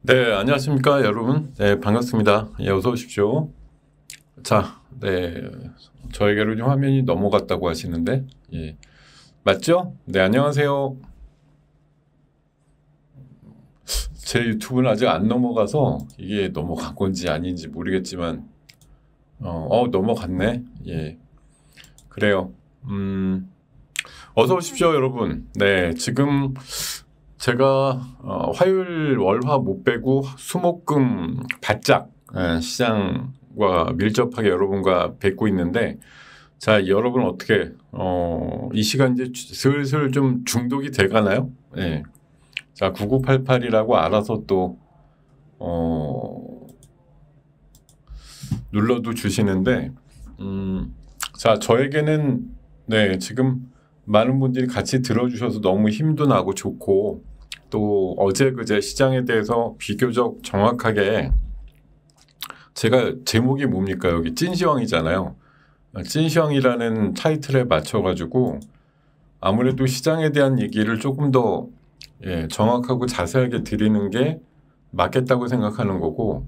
네, 안녕하십니까, 여러분. 네, 반갑습니다. 예, 어서 오십시오. 자, 네, 저에게로 좀 화면이 넘어갔다고 하시는데, 예, 맞죠? 네, 안녕하세요. 제 유튜브는 아직 안 넘어가서 이게 넘어간 건지 아닌지 모르겠지만, 넘어갔네. 예, 그래요. 어서 오십시오, 여러분. 네, 지금 제가 화요일 월화 못 빼고 수목금 바짝 시장과 밀접하게 여러분과 뵙고 있는데, 자, 여러분 어떻게 이 시간 이제 슬슬 좀 중독이 돼가나요? 네. 자, 9988이라고 알아서 또 눌러도 주시는데, 자, 저에게는 네, 지금 많은 분들이 같이 들어주셔서 너무 힘도 나고 좋고, 또 어제 그제 시장에 대해서 비교적 정확하게, 제가 제목이 뭡니까? 여기 찐시황이잖아요. 찐시황이라는 타이틀에 맞춰가지고 아무래도 시장에 대한 얘기를 조금 더 정확하고 자세하게 드리는 게 맞겠다고 생각하는 거고,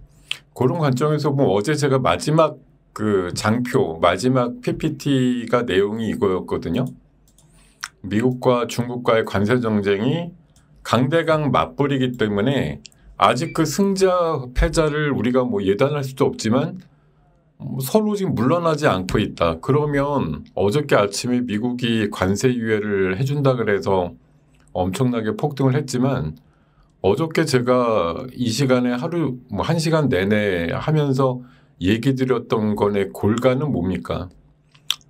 그런 관점에서 보면 어제 제가 마지막 그 장표, 마지막 PPT가 내용이 이거였거든요. 미국과 중국과의 관세 정쟁이 강대강 맞벌이기 때문에 아직 그 승자 패자를 우리가 뭐 예단할 수도 없지만 서로 지금 물러나지 않고 있다. 그러면 어저께 아침에 미국이 관세 유예를 해준다 그래서 엄청나게 폭등을 했지만, 어저께 제가 이 시간에 하루 뭐 1시간 내내 하면서 얘기 드렸던 거의 골간은 뭡니까?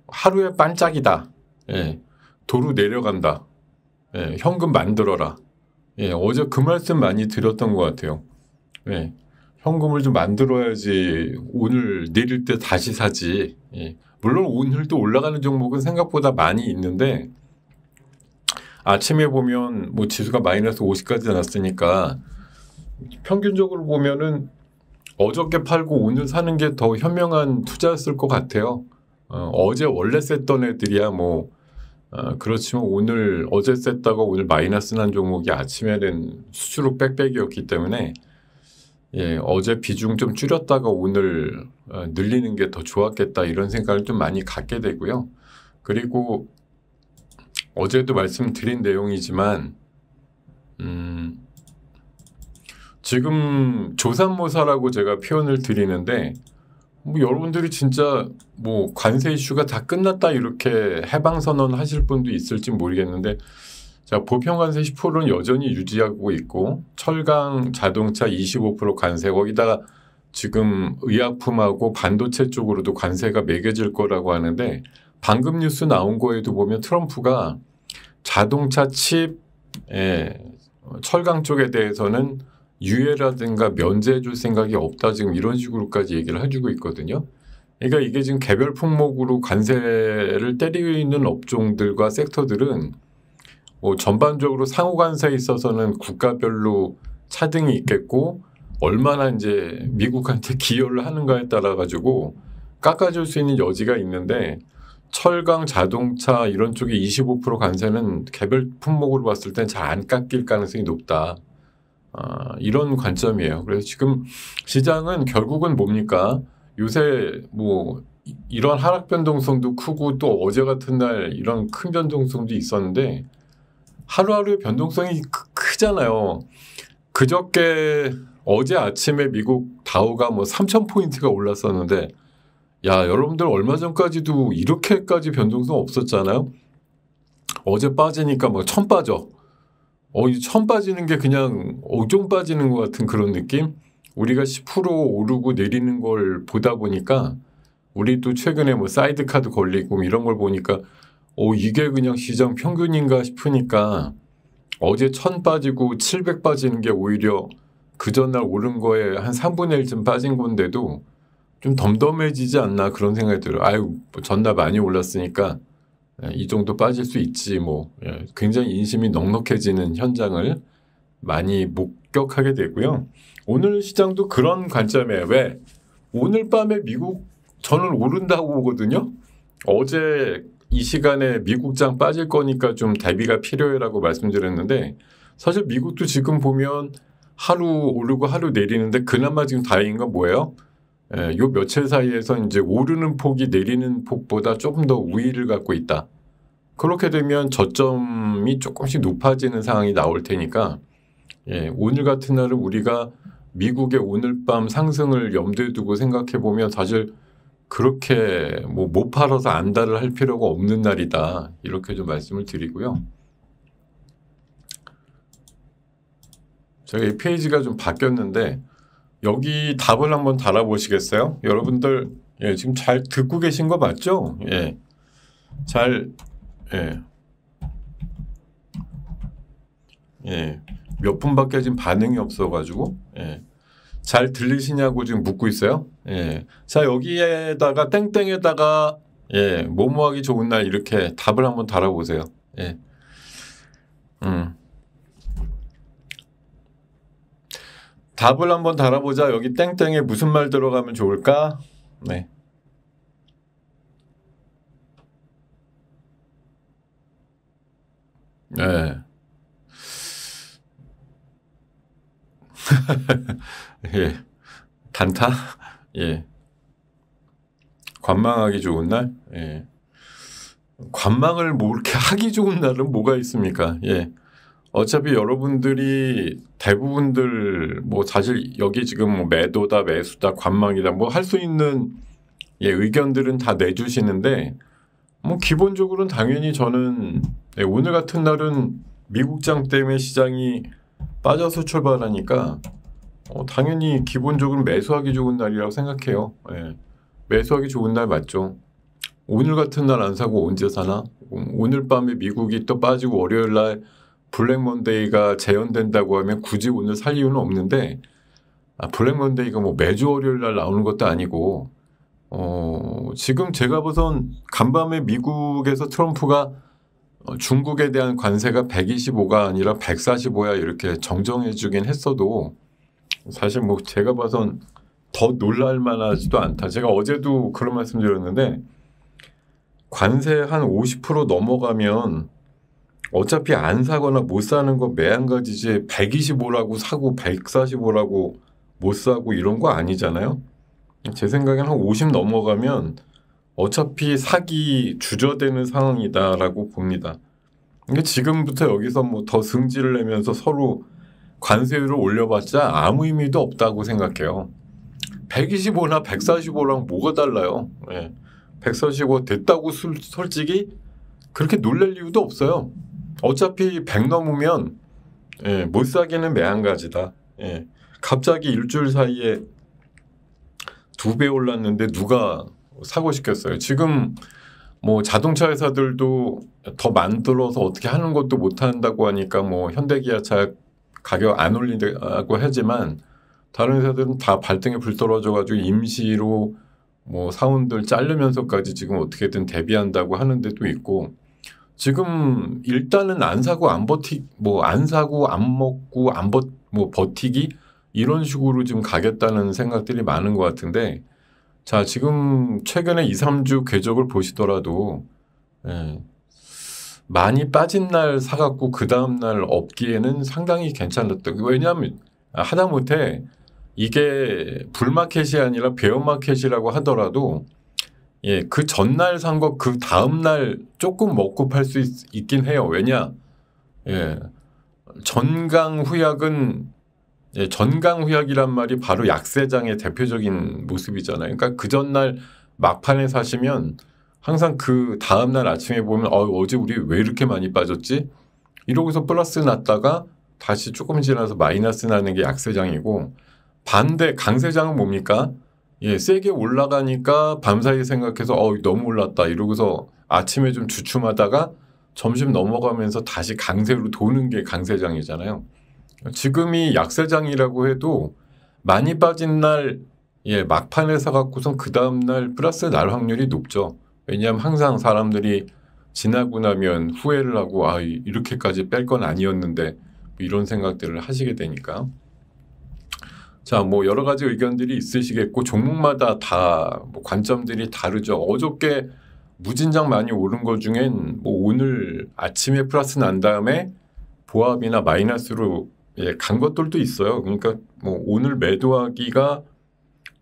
하루에 반짝이다. 예. 도로 내려간다. 예. 현금 만들어라. 예. 어제 그 말씀 많이 드렸던 것 같아요. 예. 현금을 좀 만들어야지 오늘 내릴 때 다시 사지. 예. 물론 오늘도 올라가는 종목은 생각보다 많이 있는데, 아침에 보면 뭐 지수가 마이너스 50까지 났으니까 평균적으로 보면은 어저께 팔고 오늘 사는 게 더 현명한 투자였을 것 같아요. 어제 원래 셌던 애들이야 뭐 그렇지만 오늘 어제 셌다가 오늘 마이너스 난 종목이 아침에는 수주로 빽빽이었기 때문에, 예, 어제 비중 좀 줄였다가 오늘 늘리는 게 더 좋았겠다 이런 생각을 좀 많이 갖게 되고요. 그리고 어제도 말씀드린 내용이지만 지금 조삼모사라고 제가 표현을 드리는데, 뭐 여러분들이 진짜 뭐 관세 이슈가 다 끝났다 이렇게 해방선언 하실 분도 있을지 모르겠는데, 자, 보편관세 10%는 여전히 유지하고 있고, 철강, 자동차 25% 관세, 거기다가 지금 의약품하고 반도체 쪽으로도 관세가 매겨질 거라고 하는데, 방금 뉴스 나온 거에도 보면 트럼프가 자동차 칩, 철강 쪽에 대해서는 유예라든가 면제해 줄 생각이 없다, 지금 이런 식으로까지 얘기를 해주고 있거든요. 그러니까 이게 지금 개별 품목으로 관세를 때리는 업종들과 섹터들은 뭐 전반적으로 상호 관세에 있어서는 국가별로 차등이 있겠고, 얼마나 이제 미국한테 기여를 하는가에 따라 가지고 깎아줄 수 있는 여지가 있는데, 철강, 자동차 이런 쪽에 25% 관세는 개별 품목으로 봤을 땐 잘 안 깎일 가능성이 높다. 이런 관점이에요. 그래서 지금 시장은 결국은 뭡니까? 요새 뭐 이런 하락 변동성도 크고, 또 어제 같은 날 이런 큰 변동성도 있었는데 하루하루의 변동성이 크잖아요. 그저께 어제 아침에 미국 다우가 뭐 3,000포인트가 올랐었는데, 야, 여러분들 얼마 전까지도 이렇게까지 변동성 없었잖아요. 어제 빠지니까 뭐 1,000 빠져. 이 1,000 빠지는 게 그냥 옥종 빠지는 것 같은 그런 느낌? 우리가 10% 오르고 내리는 걸 보다 보니까, 우리도 최근에 뭐 사이드카드 걸리고 이런 걸 보니까 이게 그냥 시장 평균인가 싶으니까, 어제 1,000 빠지고 700 빠지는 게 오히려 그 전날 오른 거에 한 3분의 1쯤 빠진 건데도 좀 덤덤해지지 않나 그런 생각이 들어요. 아유, 뭐 전날 많이 올랐으니까 이 정도 빠질 수 있지 뭐. 굉장히 인심이 넉넉해지는 현장을 많이 목격하게 되고요. 오늘 시장도 그런 관점이에요. 왜? 오늘 밤에 미국 저는 오른다고 보거든요. 어제 이 시간에 미국장 빠질 거니까 좀 대비가 필요해라고 말씀드렸는데, 사실 미국도 지금 보면 하루 오르고 하루 내리는데 그나마 지금 다행인 건 뭐예요? 예, 요 며칠 사이에서 이제 오르는 폭이 내리는 폭보다 조금 더 우위를 갖고 있다. 그렇게 되면 저점이 조금씩 높아지는 상황이 나올 테니까 예, 오늘 같은 날은 우리가 미국의 오늘 밤 상승을 염두에 두고 생각해 보면 사실 그렇게 뭐 못 팔아서 안달을 할 필요가 없는 날이다. 이렇게 좀 말씀을 드리고요. 제가 이 페이지가 좀 바뀌었는데 여기 답을 한번 달아보시겠어요? 여러분들 예, 지금 잘 듣고 계신 거 맞죠? 예, 예, 예, 몇 분밖에 지금 반응이 없어가지고 예, 잘 들리시냐고 지금 묻고 있어요. 예, 자 여기에다가 땡땡에다가 예, 뭐뭐하기 좋은 날 이렇게 답을 한번 달아보세요. 예, 답을 한번 달아보자. 여기 땡땡에 무슨 말 들어가면 좋을까? 네. 네. 예. 단타? 예. 관망하기 좋은 날? 예. 관망을 뭐 이렇게 하기 좋은 날은 뭐가 있습니까? 예. 어차피 여러분들이 대부분들 뭐 사실 여기 지금 뭐 매도다 매수다 관망이다 뭐 할 수 있는 예, 의견들은 다 내주시는데 뭐 기본적으로는 당연히 저는 예, 오늘 같은 날은 미국장 때문에 시장이 빠져서 출발하니까 당연히 기본적으로 매수하기 좋은 날이라고 생각해요. 예. 매수하기 좋은 날 맞죠. 오늘 같은 날 안 사고 언제 사나? 오늘 밤에 미국이 또 빠지고 월요일 날 블랙 먼데이가 재현된다고 하면 굳이 오늘 살 이유는 없는데 블랙 먼데이가 뭐 매주 월요일 날 나오는 것도 아니고 지금 제가 보선 간밤에 미국에서 트럼프가 중국에 대한 관세가 125가 아니라 145야 이렇게 정정해 주긴 했어도 사실 뭐 제가 봐선 더 놀랄 만하지도 않다. 제가 어제도 그런 말씀 드렸는데 관세 한 50% 넘어가면 어차피 안 사거나 못 사는 거 매한가지지 125라고 사고 145라고 못 사고 이런 거 아니잖아요. 제 생각엔 한 50 넘어가면 어차피 사기 주저되는 상황이다라고 봅니다. 그러니까 지금부터 여기서 뭐 더 승질을 내면서 서로 관세율을 올려봤자 아무 의미도 없다고 생각해요. 125나 145랑 뭐가 달라요? 예. 145 됐다고 솔직히 그렇게 놀랄 이유도 없어요. 어차피 100 넘으면 예, 못 사기는 매한가지다. 예. 갑자기 일주일 사이에 2배 올랐는데 누가 사고 싶겠어요. 지금 뭐 자동차 회사들도 더 만들어서 어떻게 하는 것도 못 한다고 하니까 뭐 현대기아차 가격 안 올린다고 하지만 다른 회사들은 다 발등에 불 떨어져가지고 임시로 뭐 사원들 자르면서까지 지금 어떻게든 대비한다고 하는 데도 있고 지금 일단은 안 사고 안 사고 안 먹고 뭐 버티기 이런 식으로 지금 가겠다는 생각들이 많은 것 같은데 자 지금 최근에 2, 3주 궤적을 보시더라도 예, 많이 빠진 날 사갖고 그 다음날 없기에는 상당히 괜찮았다. 왜냐하면 하다못해 이게 불마켓이 아니라 베어마켓이라고 하더라도 예, 그 전날 산 거 그 다음날 조금 먹고 팔 수 있긴 해요. 왜냐? 예, 전강후약은 예, 전강후약이란 말이 바로 약세장의 대표적인 모습이잖아요. 그러니까 그 전날 막판에 사시면 항상 그 다음날 아침에 보면 어제 우리 왜 이렇게 많이 빠졌지? 이러고서 플러스 났다가 다시 조금 지나서 마이너스 나는 게 약세장이고 반대 강세장은 뭡니까? 예, 세게 올라가니까 밤사이 생각해서 너무 올랐다 이러고서 아침에 좀 주춤하다가 점심 넘어가면서 다시 강세로 도는 게 강세장이잖아요. 지금이 약세장이라고 해도 많이 빠진 날 예, 막판에 사갖고선 그 다음날 플러스 날 확률이 높죠. 왜냐하면 항상 사람들이 지나고 나면 후회를 하고 이렇게까지 뺄 건 아니었는데 이런 생각들을 하시게 되니까 자, 뭐 여러 가지 의견들이 있으시겠고 종목마다 다 뭐 관점들이 다르죠. 어저께 무진장 많이 오른 것 중엔 뭐 오늘 아침에 플러스 난 다음에 보합이나 마이너스로 간 것들도 있어요. 그러니까 뭐 오늘 매도하기가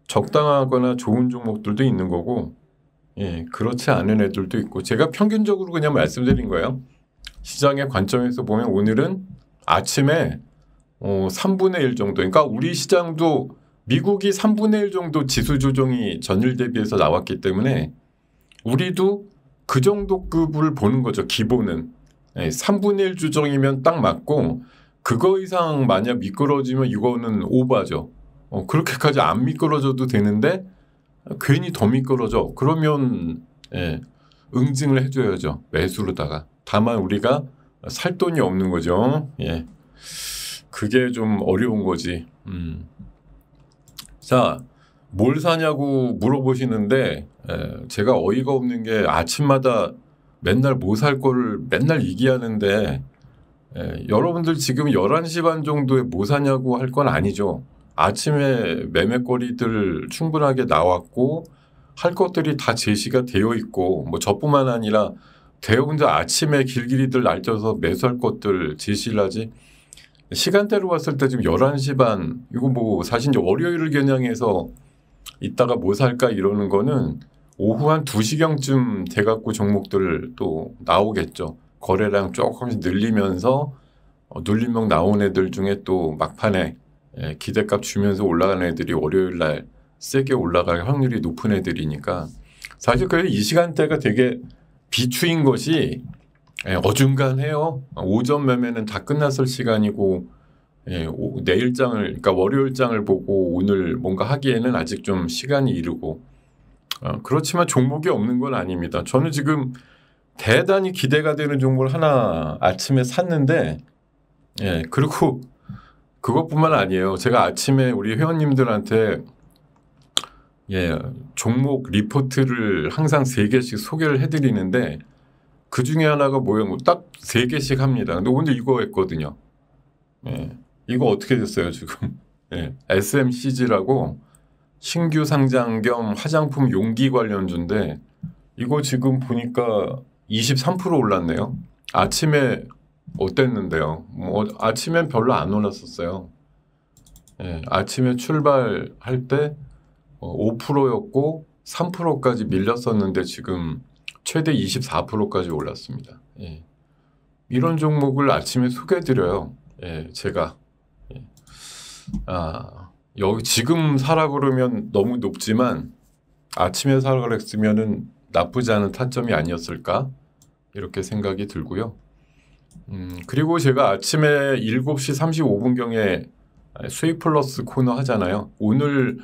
적당하거나 좋은 종목들도 있는 거고, 그렇지 않은 애들도 있고, 제가 평균적으로 그냥 말씀드린 거예요. 시장의 관점에서 보면 오늘은 아침에 3분의 1 정도, 그러니까 우리 시장도 미국이 3분의 1 정도 지수 조정이 전일 대비해서 나왔기 때문에 우리도 그 정도 급을 보는 거죠. 기본은 3분의 1 조정이면 딱 맞고, 그거 이상 만약 미끄러지면 이거는 오바죠. 그렇게까지 안 미끄러져도 되는데 괜히 더 미끄러져. 그러면 응징을 해줘야죠. 매수로다가. 다만 우리가 살 돈이 없는 거죠. 그게 좀 어려운 거지. 자, 뭘 사냐고 물어보시는데 제가 어이가 없는 게 아침마다 맨날 뭐 살 거를 맨날 얘기하는데 여러분들 지금 11시 반 정도에 뭐 사냐고 할 건 아니죠. 아침에 매매거리들 충분하게 나왔고 할 것들이 다 제시가 되어 있고, 뭐 저뿐만 아니라 대형자 아침에 길길이들 날짜서 매수할 것들 제시를 하지. 시간대로 봤을 때 지금 11시 반, 이거 뭐 사실 이제 월요일을 겨냥해서 이따가 뭐 살까 이러는 거는 오후 한 2시경쯤 돼갖고 종목들 또 나오겠죠. 거래량 조금씩 늘리면서 눌림목 나온 애들 중에 또 막판에 기대값 주면서 올라가는 애들이 월요일 날 세게 올라갈 확률이 높은 애들이니까, 사실 그래서 이 시간대가 되게 비추인 것이 어중간해요. 오전 매매는 다 끝났을 시간이고, 내일장을, 그러니까 월요일장을 보고 오늘 뭔가 하기에는 아직 좀 시간이 이르고, 그렇지만 종목이 없는 건 아닙니다. 저는 지금 대단히 기대가 되는 종목을 하나 아침에 샀는데, 그리고 그것뿐만 아니에요. 제가 아침에 우리 회원님들한테 종목 리포트를 항상 3개씩 소개를 해드리는데, 그 중에 하나가 뭐예요? 딱 3개씩 합니다. 근데 오늘 이거 했거든요. 이거 어떻게 됐어요, 지금? SMCG라고 신규 상장 겸 화장품 용기 관련주인데, 이거 지금 보니까 23% 올랐네요. 아침에 어땠는데요? 뭐 아침엔 별로 안 올랐었어요. 아침에 출발할 때 5%였고 3%까지 밀렸었는데 지금 최대 24%까지 올랐습니다. 이런 종목을 아침에 소개해드려요. 제가. 여기 지금 사라 그러면 너무 높지만 아침에 사라 그랬으면은 나쁘지 않은 타점이 아니었을까? 이렇게 생각이 들고요. 그리고 제가 아침에 7시 35분경에 수익 플러스 코너 하잖아요. 오늘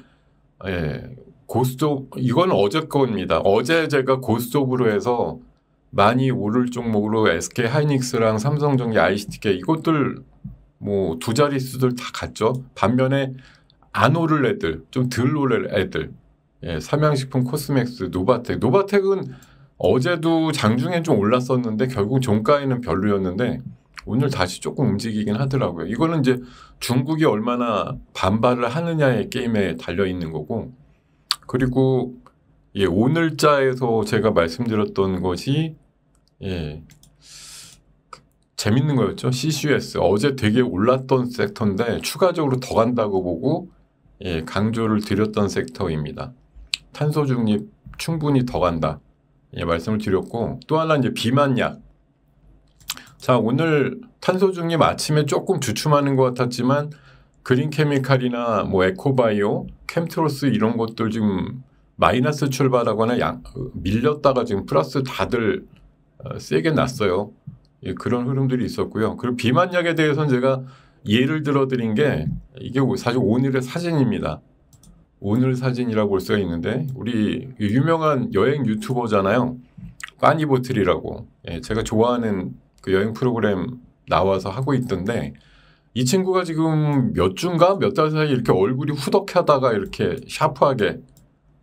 고스톱, 이건 어제 겁니다. 어제 제가 고스톱으로 해서 많이 오를 종목으로 SK 하이닉스랑 삼성전기 ICTK 이것들 뭐 두 자릿수들 다 갔죠. 반면에 안 오를 애들, 좀 덜 오를 애들, 삼양식품, 코스맥스, 노바텍은 어제도 장중에 좀 올랐었는데 결국 종가에는 별로였는데 오늘 다시 조금 움직이긴 하더라고요. 이거는 이제 중국이 얼마나 반발을 하느냐의 게임에 달려 있는 거고, 그리고 오늘자에서 제가 말씀드렸던 것이 재밌는 거였죠. CCUS 어제 되게 올랐던 섹터인데 추가적으로 더 간다고 보고 강조를 드렸던 섹터입니다. 탄소 중립 충분히 더 간다. 말씀을 드렸고, 또 하나 이제 비만약. 자, 오늘 탄소 중립 아침에 조금 주춤하는 것 같았지만 그린케미칼이나 뭐 에코바이오, 캠트로스 이런 것들 지금 마이너스 출발하거나 밀렸다가 지금 플러스 다들 세게 났어요. 그런 흐름들이 있었고요. 그리고 비만약에 대해서는 제가 예를 들어드린 게 이게 사실 오늘의 사진입니다. 오늘 사진이라고 볼 수가 있는데, 우리 유명한 여행 유튜버잖아요. 빠니보틀이라고. 제가 좋아하는 그 여행 프로그램 나와서 하고 있던데, 이 친구가 지금 몇 주인가 몇 달 사이 이렇게 얼굴이 후덕하다가 이렇게 샤프하게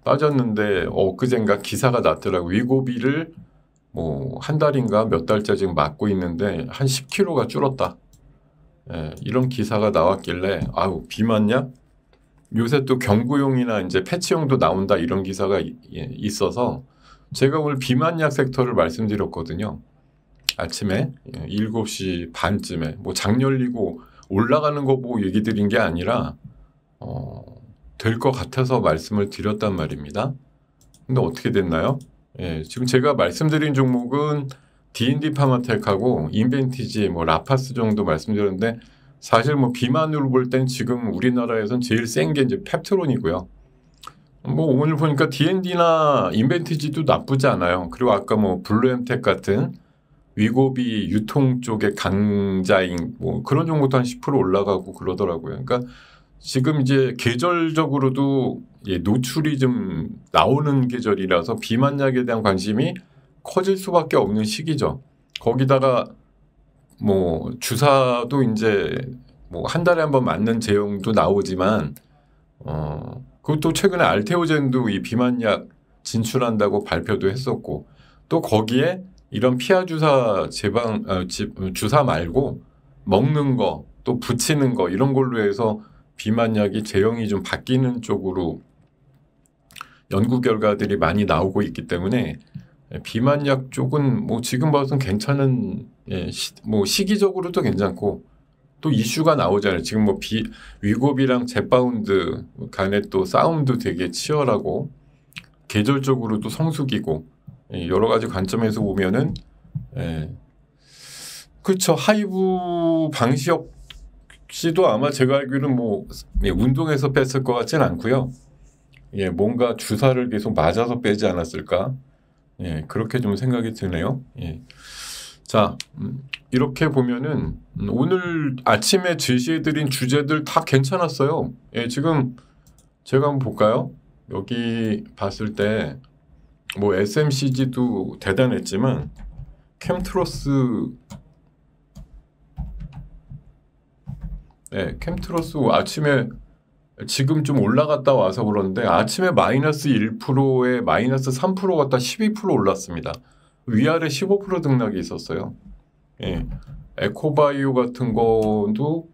빠졌는데 엊그젠가 기사가 났더라고. 위고비를 뭐 한 달인가 몇 달째 지금 맞고 있는데 한 10kg가 줄었다. 이런 기사가 나왔길래 아우 비만약? 요새 또 경구용이나 이제 패치용도 나온다 이런 기사가 있어서 제가 오늘 비만약 섹터를 말씀드렸거든요. 아침에 7시 반쯤에 뭐 장 열리고 올라가는 거 보고 얘기 드린 게 아니라 될 것 같아서 말씀을 드렸단 말입니다. 근데 어떻게 됐나요? 예, 지금 제가 말씀드린 종목은 D&D 파마텍하고 인벤티지, 뭐 라파스 정도 말씀드렸는데 사실 뭐 비만으로 볼 땐 지금 우리나라에선 제일 센 게 이제 펩트론이고요. 뭐 오늘 보니까 D&D나 인벤티지도 나쁘지 않아요. 그리고 아까 뭐 블루엠텍 같은 위고비 유통 쪽의 강자인 뭐 그런 종목도 한 10% 올라가고 그러더라고요. 그러니까 지금 이제 계절적으로도 노출이 좀 나오는 계절이라서 비만약에 대한 관심이 커질 수밖에 없는 시기죠. 거기다가 뭐 주사도 이제 뭐 한 달에 한 번 맞는 제형도 나오지만 그것도 최근에 알테오젠도 이 비만약 진출한다고 발표도 했었고 또 거기에 이런 피하 주사 주사 말고 먹는 거 또 붙이는 거 이런 걸로 해서 비만약이 제형이 좀 바뀌는 쪽으로 연구 결과들이 많이 나오고 있기 때문에 비만약 쪽은 뭐 지금 봐서는 괜찮은 뭐 시기적으로도 괜찮고 또 이슈가 나오잖아요. 지금 뭐 위고비랑 제파운드 간에 또 싸움도 되게 치열하고 계절적으로도 성수기고 여러 가지 관점에서 보면은 그렇죠. 하이브 방시혁 씨도 아마 제가 알기로는 뭐 운동에서 뺐을 것 같진 않고요. 뭔가 주사를 계속 맞아서 빼지 않았을까? 그렇게 좀 생각이 드네요. 자, 이렇게 보면은 오늘 아침에 제시해드린 주제들 다 괜찮았어요. 지금 제가 한번 볼까요? 여기 봤을 때 뭐 SMCG도 대단했지만 캠트로스 아침에 지금 좀 올라갔다 와서 그런데 아침에 마이너스 1%에 마이너스 3% 갔다 12% 올랐습니다. 위아래 15% 등락이 있었어요. 에코바이오 같은 것도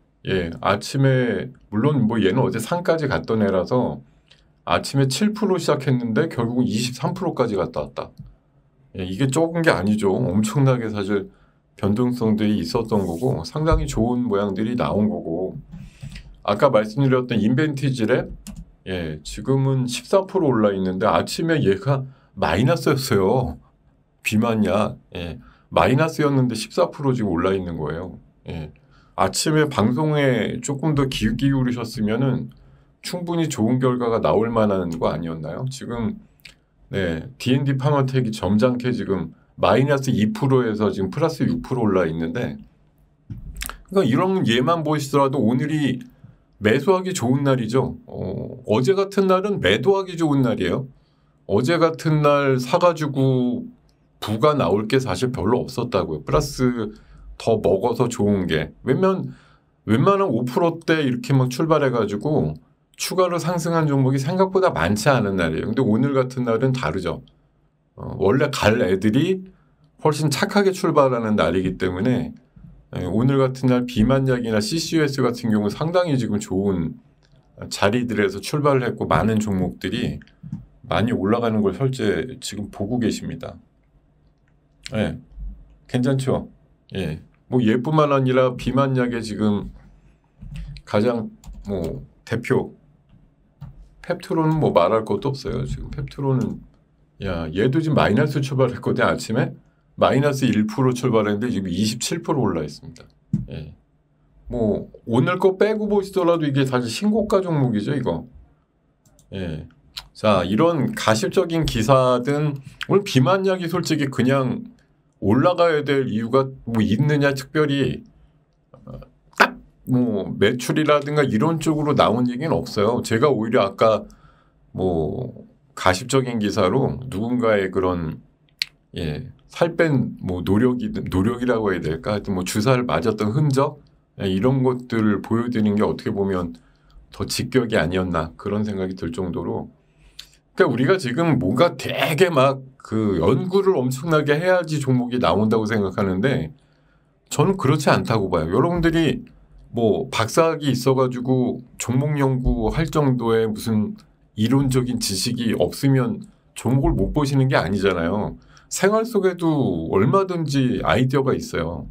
아침에 물론 뭐 얘는 어제 상까지 갔던 애라서 아침에 7% 시작했는데 결국은 23%까지 갔다 왔다. 이게 적은 게 아니죠. 엄청나게 사실 변동성들이 있었던 거고 상당히 좋은 모양들이 나온 거고 아까 말씀드렸던 인벤티지랩 지금은 14% 올라 있는데 아침에 얘가 마이너스였어요. 비만약 마이너스였는데 14% 지금 올라 있는 거예요. 아침에 방송에 조금 더 귀 기울이셨으면은 충분히 좋은 결과가 나올 만한 거 아니었나요? 지금 D&D 파마텍이 점잖게 지금 마이너스 2%에서 지금 플러스 6% 올라 있는데 그러니까 이런 예만 보시더라도 오늘이 매수하기 좋은 날이죠. 어제 같은 날은 매도하기 좋은 날이에요. 어제 같은 날 사가지고 부가 나올 게 사실 별로 없었다고요. 플러스 더 먹어서 좋은 게 웬만한 5%대 이렇게 막 출발해가지고 추가로 상승한 종목이 생각보다 많지 않은 날이에요. 근데 오늘 같은 날은 다르죠. 원래 갈 애들이 훨씬 착하게 출발하는 날이기 때문에 오늘 같은 날 비만약이나 CCUS 같은 경우 상당히 지금 좋은 자리들에서 출발을 했고 많은 종목들이 많이 올라가는 걸 실제 지금 보고 계십니다. 괜찮죠? 뭐 얘뿐만 아니라 비만약의 지금 가장 뭐 대표 펩트론은 뭐 말할 것도 없어요. 지금 펩트론은 얘도 지금 마이너스 출발했거든요. 아침에 마이너스 1% 출발했는데 지금 27% 올라 있습니다. 뭐 오늘 거 빼고 보시더라도 이게 사실 신고가 종목이죠, 이거. 자, 이런 가십적인 기사든 오늘 비만약이 솔직히 그냥 올라가야 될 이유가 뭐 있느냐 특별히 딱 뭐 매출이라든가 이런 쪽으로 나온 얘기는 없어요. 제가 오히려 아까 뭐 가십적인 기사로 누군가의 그런 살 뺀 뭐 노력이라고 해야 될까? 하여튼 뭐 주사를 맞았던 흔적 이런 것들을 보여드리는 게 어떻게 보면 더 직격이 아니었나 그런 생각이 들 정도로 그러니까 우리가 지금 뭔가 되게 막 그 연구를 엄청나게 해야지 종목이 나온다고 생각하는데 저는 그렇지 않다고 봐요. 여러분들이 뭐 박사학위 있어가지고 종목 연구할 정도의 무슨 이론적인 지식이 없으면 종목을 못 보시는 게 아니잖아요. 생활 속에도 얼마든지 아이디어가 있어요.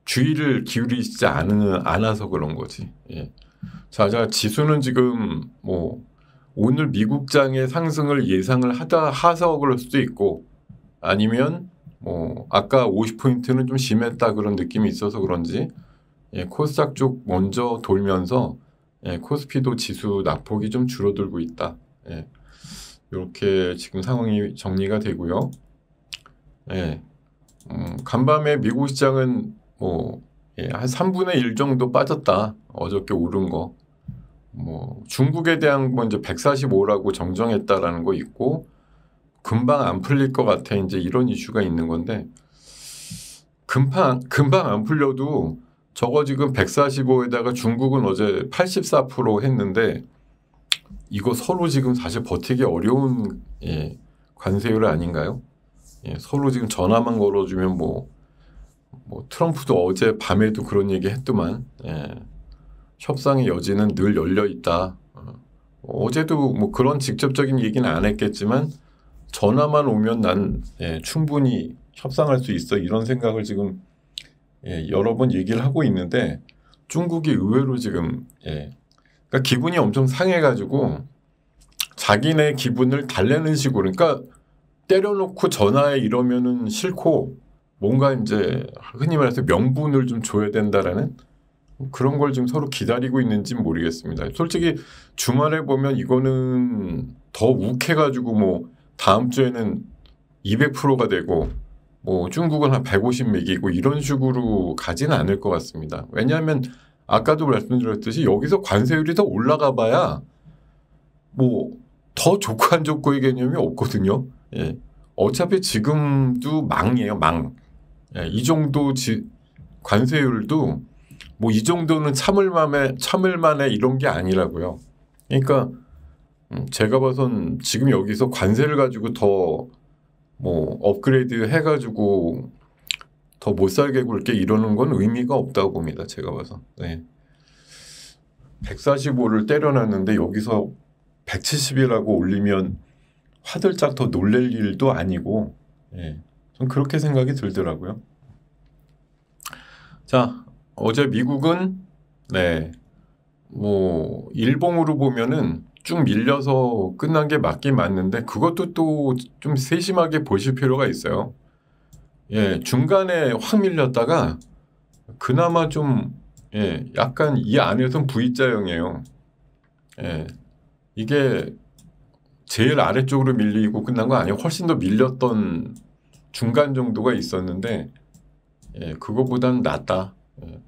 주의를 기울이지 않아서 그런 거지. 예. 자, 지수는 지금 뭐 오늘 미국장의 상승을 예상을 하서 그럴 수도 있고, 아니면 뭐 아까 50포인트는 좀 심했다 그런 느낌이 있어서 그런지, 예, 코스닥 쪽 먼저 돌면서, 예, 코스피도 지수 낙폭이 좀 줄어들고 있다. 예, 이렇게 지금 상황이 정리가 되고요. 예, 간밤에 미국 시장은 뭐, 예, 한 3분의 1 정도 빠졌다. 어저께 오른 거. 뭐 중국에 대한 거 이제 145라고 정정했다라는 거 있고, 금방 안 풀릴 것 같아. 이제 이런 이슈가 있는 건데, 금방 안 풀려도 저거 지금 145에다가 중국은 어제 84% 했는데, 이거 서로 지금 사실 버티기 어려운, 예, 관세율 아닌가요? 예, 서로 지금 전화만 걸어주면 뭐 트럼프도 어제 밤에도 그런 얘기 했더만, 예, 협상의 여지는 늘 열려 있다. 어제도 뭐 그런 직접적인 얘기는 안 했겠지만 전화만 오면 난, 예, 충분히 협상할 수 있어, 이런 생각을 지금, 예, 여러 번 얘기를 하고 있는데, 중국이 의외로 지금, 예, 그러니까 기분이 엄청 상해가지고 자기네 기분을 달래는 식으로, 그러니까 때려놓고 전화해 이러면은 싫고, 뭔가 이제 흔히 말해서 명분을 좀 줘야 된다라는 그런 걸 지금 서로 기다리고 있는지 모르겠습니다. 솔직히 주말에 보면 이거는 더 욱해가지고 뭐 다음 주에는 200%가 되고, 뭐 중국은 한 150 매기고 이런 식으로 가지는 않을 것 같습니다. 왜냐하면 아까도 말씀드렸듯이 여기서 관세율이 더 올라가 봐야 뭐 더 좋고 안 좋고의 개념이 없거든요. 예. 어차피 지금도 망이에요, 망. 예, 이 정도 관세율도 뭐 이 정도는 참을 만해 이런 게 아니라고요. 그러니까 제가 봐선 지금 여기서 관세를 가지고 더 뭐 업그레이드 해가지고 더 못 살게 굴게 이러는 건 의미가 없다고 봅니다. 제가 봐서. 네. 145를 때려놨는데 여기서 170이라고 올리면 화들짝 더 놀랄 일도 아니고, 예, 전 그렇게 생각이 들더라고요. 자, 어제 미국은, 네, 뭐 일봉으로 보면은 쭉 밀려서 끝난 게 맞긴 맞는데, 그것도 또 좀 세심하게 보실 필요가 있어요. 예, 중간에 확 밀렸다가 그나마 좀, 예, 약간 이 안에선 V자형이에요. 예, 이게 제일 아래쪽으로 밀리고 끝난 거 아니에요. 훨씬 더 밀렸던 중간 정도가 있었는데, 예, 그거보단 낫다. 예.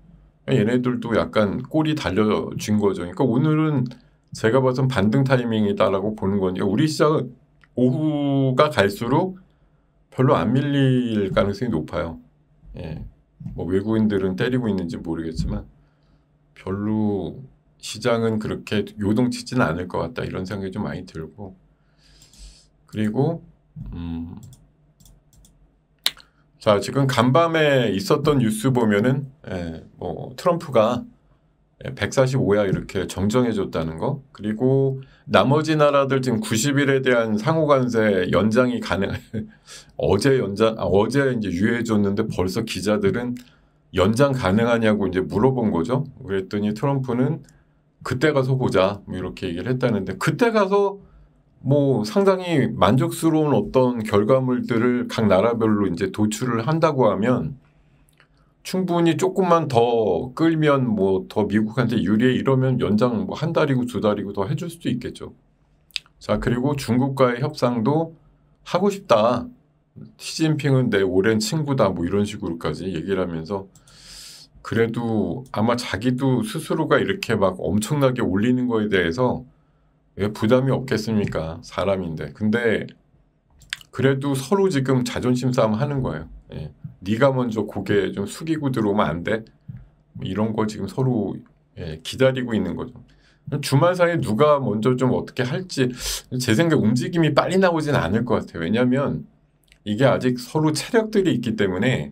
얘네들도 약간 꼬리 달려진 거죠. 그러니까 오늘은 제가 봐선 반등 타이밍이다라고 보는 거니까, 우리 시장은 오후가 갈수록 별로 안 밀릴 가능성이 높아요. 예. 뭐 외국인들은 때리고 있는지 모르겠지만 별로 시장은 그렇게 요동치지는 않을 것 같다, 이런 생각이 좀 많이 들고, 그리고 자, 지금 간밤에 있었던 뉴스 보면은, 예, 뭐 트럼프가 145야 이렇게 정정해 줬다는 거, 그리고 나머지 나라들 지금 90일에 대한 상호관세 연장이 어제 이제 유예해 줬는데 벌써 기자들은 연장 가능하냐고 이제 물어본 거죠. 그랬더니 트럼프는 그때 가서 보자, 뭐 이렇게 얘기를 했다는데, 그때 가서 뭐 상당히 만족스러운 어떤 결과물들을 각 나라별로 이제 도출을 한다고 하면 충분히 조금만 더 끌면 뭐 더 미국한테 유리해, 이러면 연장 뭐 한 달이고 두 달이고 더 해줄 수도 있겠죠. 자, 그리고 중국과의 협상도 하고 싶다. 시진핑은 내 오랜 친구다, 뭐 이런 식으로까지 얘기를 하면서, 그래도 아마 자기도 스스로가 이렇게 막 엄청나게 올리는 거에 대해서 왜 부담이 없겠습니까? 사람인데. 근데 그래도 서로 지금 자존심 싸움 하는 거예요. 예. 네가 먼저 고개 좀 숙이고 들어오면 안 돼? 이런 거 지금 서로, 예, 기다리고 있는 거죠. 주말 사이에 누가 먼저 좀 어떻게 할지, 제 생각에 움직임이 빨리 나오진 않을 것 같아요. 왜냐하면 이게 아직 서로 체력들이 있기 때문에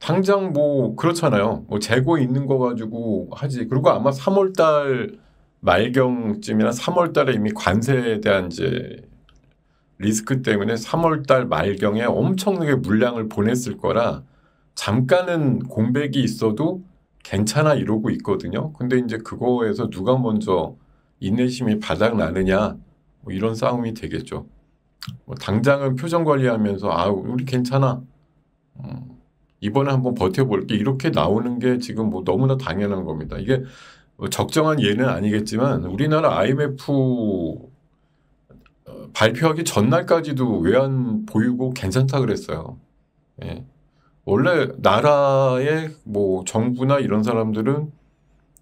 당장 뭐 그렇잖아요. 뭐 재고 있는 거 가지고 하지. 그리고 아마 3월달 말경쯤이나 3월달에 이미 관세에 대한 이제 리스크 때문에 3월달 말경에 엄청나게 물량을 보냈을 거라 잠깐은 공백이 있어도 괜찮아 이러고 있거든요. 근데 이제 그거에서 누가 먼저 인내심이 바닥나느냐 뭐 이런 싸움이 되겠죠. 뭐 당장은 표정 관리하면서 아 우리 괜찮아 이번에 한번 버텨볼게 이렇게 나오는 게 지금 뭐 너무나 당연한 겁니다. 이게 뭐 적정한 예는 아니겠지만 우리나라 IMF 발표하기 전날까지도 외환 보유고 괜찮다 그랬어요. 예. 원래 나라의 뭐 정부나 이런 사람들은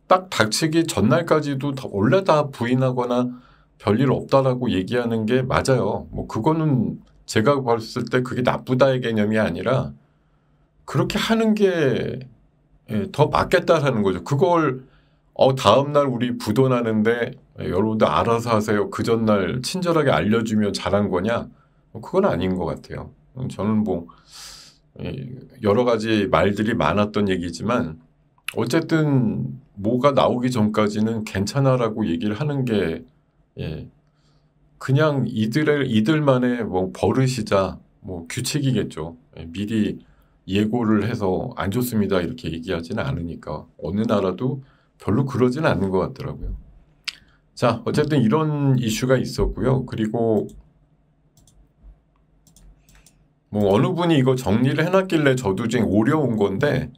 딱 닥치기 전날까지도 원래 다 부인하거나 별일 없다라고 얘기하는 게 맞아요. 뭐 그거는 제가 봤을 때 그게 나쁘다의 개념이 아니라 그렇게 하는 게 더 맞겠다라는 거죠. 그걸 다음날 우리 부도나는데 여러분들 알아서 하세요. 그 전날 친절하게 알려주면 잘한 거냐? 그건 아닌 것 같아요. 저는 뭐 여러 가지 말들이 많았던 얘기지만 어쨌든 뭐가 나오기 전까지는 괜찮아라고 얘기를 하는 게 그냥 이들만의 뭐 버릇이자 뭐 규칙이겠죠. 미리 예고를 해서 안 좋습니다 이렇게 얘기하지는 않으니까 어느 나라도 별로 그러지는 않는 것 같더라고요. 자, 어쨌든 이런 이슈가 있었고요. 그리고 뭐 어느 분이 이거 정리를 해놨길래 저도 지금 오려온 건데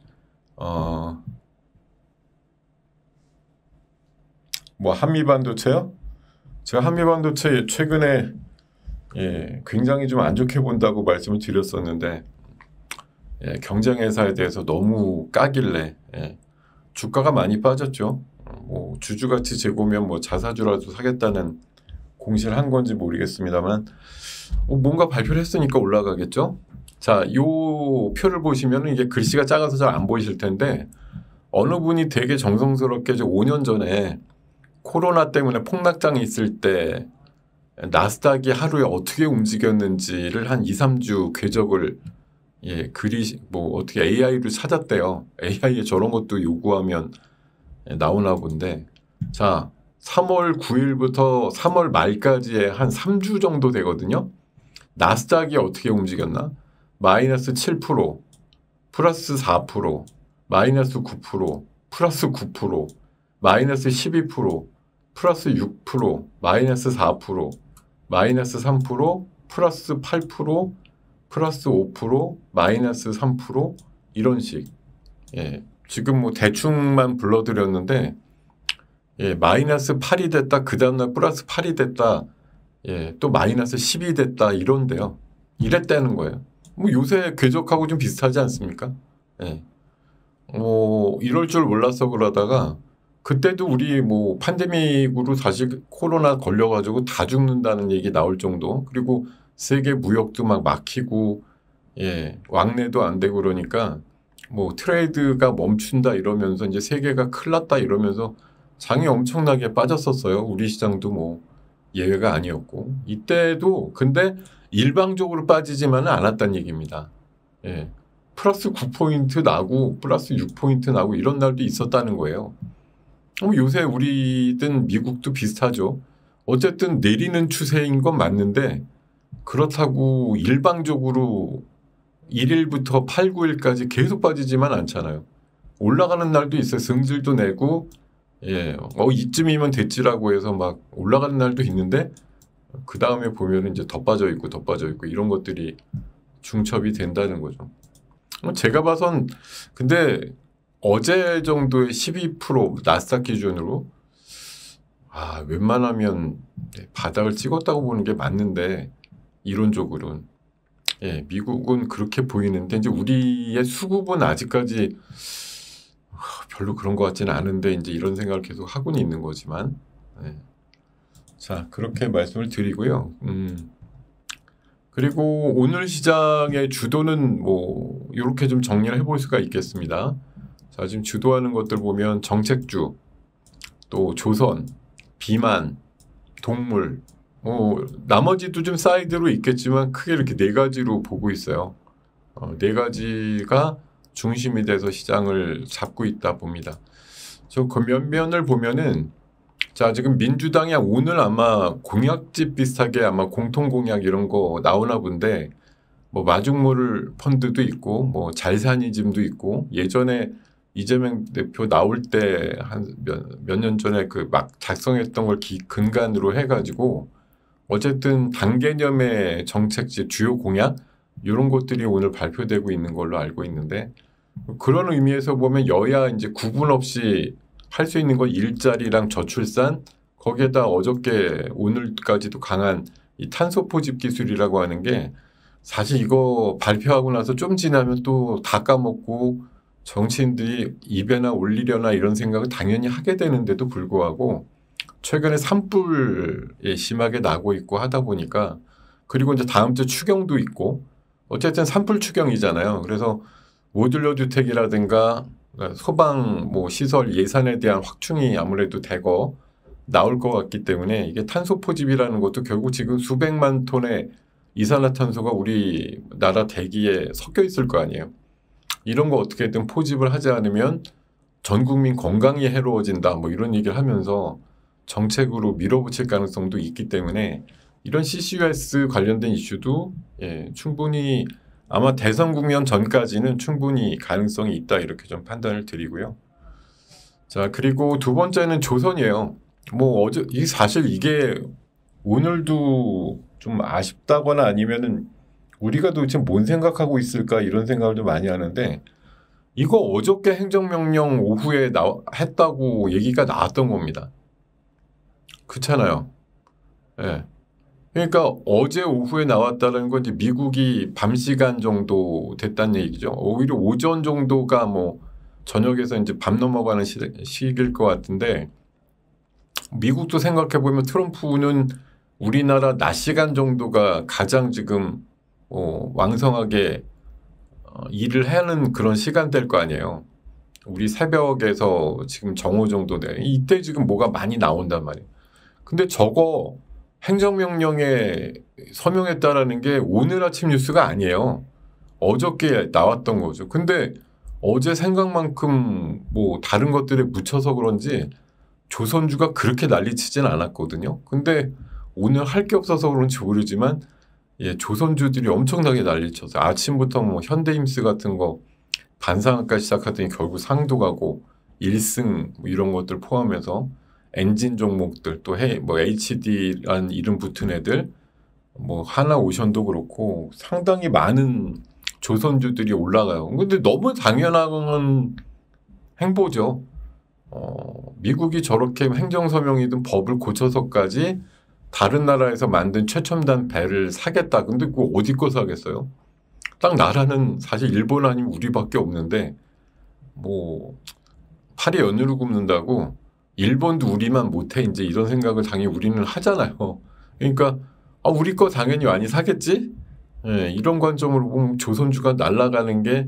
뭐 한미반도체요? 제가 한미반도체 최근에 굉장히 좀 안 좋게 본다고 말씀을 드렸었는데 경쟁회사에 대해서 너무 까길래 주가가 많이 빠졌죠. 뭐 주주가치 재고면 뭐 자사주라도 사겠다는 공시를 한 건지 모르겠습니다만 뭔가 발표를 했으니까 올라가겠죠. 자, 요 표를 보시면 이게 글씨가 작아서 잘 안 보이실 텐데 어느 분이 되게 정성스럽게 5년 전에 코로나 때문에 폭락장이 있을 때 나스닥이 하루에 어떻게 움직였는지를 한 2, 3주 궤적을 뭐 어떻게 AI로 찾았대요. AI에 저런 것도 요구하면 나오나 본데 자 3월 9일부터 3월 말까지의 한 3주 정도 되거든요. 나스닥이 어떻게 움직였나? 마이너스 7%, 플러스 4%, 마이너스 9%, 플러스 9%, 마이너스 12%, 플러스 6%, 마이너스 4%, 마이너스 3%, 플러스 8%, 플러스 5%, 마이너스 3% 이런 식. 지금 뭐 대충만 불러드렸는데 마이너스 8이 됐다. 그 다음날 플러스 8이 됐다. 또 마이너스 10이 됐다. 이런데요. 이랬다는 거예요. 뭐 요새 궤적하고 좀 비슷하지 않습니까? 이럴 줄 몰라서 그러다가 그때도 우리 뭐 팬데믹으로 사실 코로나 걸려가지고 다 죽는다는 얘기 나올 정도. 그리고 세계 무역도 막 막히고 왕래도 안 되고 그러니까 뭐 트레이드가 멈춘다 이러면서 이제 세계가 큰일 났다 이러면서 장이 엄청나게 빠졌었어요. 우리 시장도 뭐 예외가 아니었고 이때도 근데 일방적으로 빠지지만은 않았다는 얘기입니다. 플러스 9포인트 나고 플러스 6포인트 나고 이런 날도 있었다는 거예요. 요새 우리든 미국도 비슷하죠. 어쨌든 내리는 추세인 건 맞는데 그렇다고 일방적으로 1일부터 8, 9일까지 계속 빠지지만 않잖아요. 올라가는 날도 있어요. 승질도 내고 이쯤이면 됐지라고 해서 막 올라가는 날도 있는데 그 다음에 보면 이제 더 빠져 있고 이런 것들이 중첩이 된다는 거죠. 제가 봐선 근데 어제 정도의 12% 나스닥 기준으로 웬만하면 바닥을 찍었다고 보는 게 맞는데 이론적으로는 미국은 그렇게 보이는데 이제 우리의 수급은 아직까지 별로 그런 것 같지는 않은데 이제 이런 생각을 계속 하고는 있는 거지만 자 그렇게 말씀을 드리고요. 그리고 오늘 시장의 주도는 뭐 이렇게 좀 정리를 해볼 수가 있겠습니다. 자 지금 주도하는 것들 보면 정책주, 또 조선, 비만, 동물 나머지도 좀 사이드로 있겠지만 크게 이렇게 네 가지로 보고 있어요. 네 가지가 중심이 돼서 시장을 잡고 있다 봅니다. 저 그 면면을 보면은 자 지금 민주당이 오늘 아마 공약집 비슷하게 아마 공통 공약 이런 거 나오나 본데 뭐 마중물 펀드도 있고 뭐 잘사니즘도 있고 예전에 이재명 대표 나올 때 한 몇 년 전에 그 막 작성했던 걸 근간으로 해가지고 어쨌든 당 개념의 정책지 주요 공약 이런 것들이 오늘 발표되고 있는 걸로 알고 있는데 그런 의미에서 보면 여야 이제 구분 없이 할 수 있는 건 일자리랑 저출산 거기에다 어저께 오늘까지도 강한 이 탄소 포집 기술이라고 하는 게 사실 이거 발표하고 나서 좀 지나면 또 다 까먹고 정치인들이 입에나 올리려나 이런 생각을 당연히 하게 되는데도 불구하고 최근에 산불이 심하게 나고 있고 하다 보니까 그리고 이제 다음 주 추경도 있고 어쨌든 산불 추경이잖아요. 그래서 모듈러 주택이라든가 소방 뭐 시설 예산에 대한 확충이 아무래도 대거 나올 것 같기 때문에 이게 탄소 포집이라는 것도 결국 지금 수백만 톤의 이산화탄소가 우리나라 대기에 섞여 있을 거 아니에요. 이런 거 어떻게든 포집을 하지 않으면 전 국민 건강이 해로워진다 뭐 이런 얘기를 하면서 정책으로 밀어붙일 가능성도 있기 때문에 이런 CCUS 관련된 이슈도 충분히 아마 대선 국면 전까지는 충분히 가능성이 있다 이렇게 좀 판단을 드리고요. 자 그리고 두 번째는 조선이에요. 뭐 어제 이 사실 이게 오늘도 좀 아쉽다거나 아니면은 우리가 도대체 뭔 생각하고 있을까 이런 생각을 좀 많이 하는데 이거 어저께 행정명령 오후에 했다고 얘기가 나왔던 겁니다. 그렇잖아요. 예. 그러니까 어제 오후에 나왔다는 건 이제 미국이 밤 시간 정도 됐다는 얘기죠. 오히려 오전 정도가 뭐 저녁에서 이제 밤 넘어가는 시기일 것 같은데 미국도 생각해 보면 트럼프는 우리나라 낮 시간 정도가 가장 지금 왕성하게 일을 하는 그런 시간대일 거 아니에요. 우리 새벽에서 지금 정오 정도 돼. 이때 지금 뭐가 많이 나온단 말이에요. 근데 저거 행정명령에 서명했다라는 게 오늘 아침 뉴스가 아니에요. 어저께 나왔던 거죠. 근데 어제 생각만큼 뭐 다른 것들에 묻혀서 그런지 조선주가 그렇게 난리치진 않았거든요. 근데 오늘 할 게 없어서 그런지 모르지만 조선주들이 엄청나게 난리쳤어요. 아침부터 뭐 현대임스 같은 거 반상한가 시작하더니 결국 상도 가고 1승 뭐 이런 것들 포함해서 엔진 종목들 또 뭐 HD라는 이름 붙은 애들 뭐 하나오션도 그렇고 상당히 많은 조선주들이 올라가요. 근데 너무 당연한 행보죠. 미국이 저렇게 행정서명이든 법을 고쳐서까지 다른 나라에서 만든 최첨단 배를 사겠다. 근데 그거 어디 거 사겠어요? 딱 나라는 사실 일본 아니면 우리밖에 없는데 뭐 팔이 연으로 굽는다고 일본도 우리만 못해 이제 이런 생각을 당연히 우리는 하잖아요. 그러니까 우리 거 당연히 많이 사겠지? 이런 관점으로 보면 조선주가 날아가는 게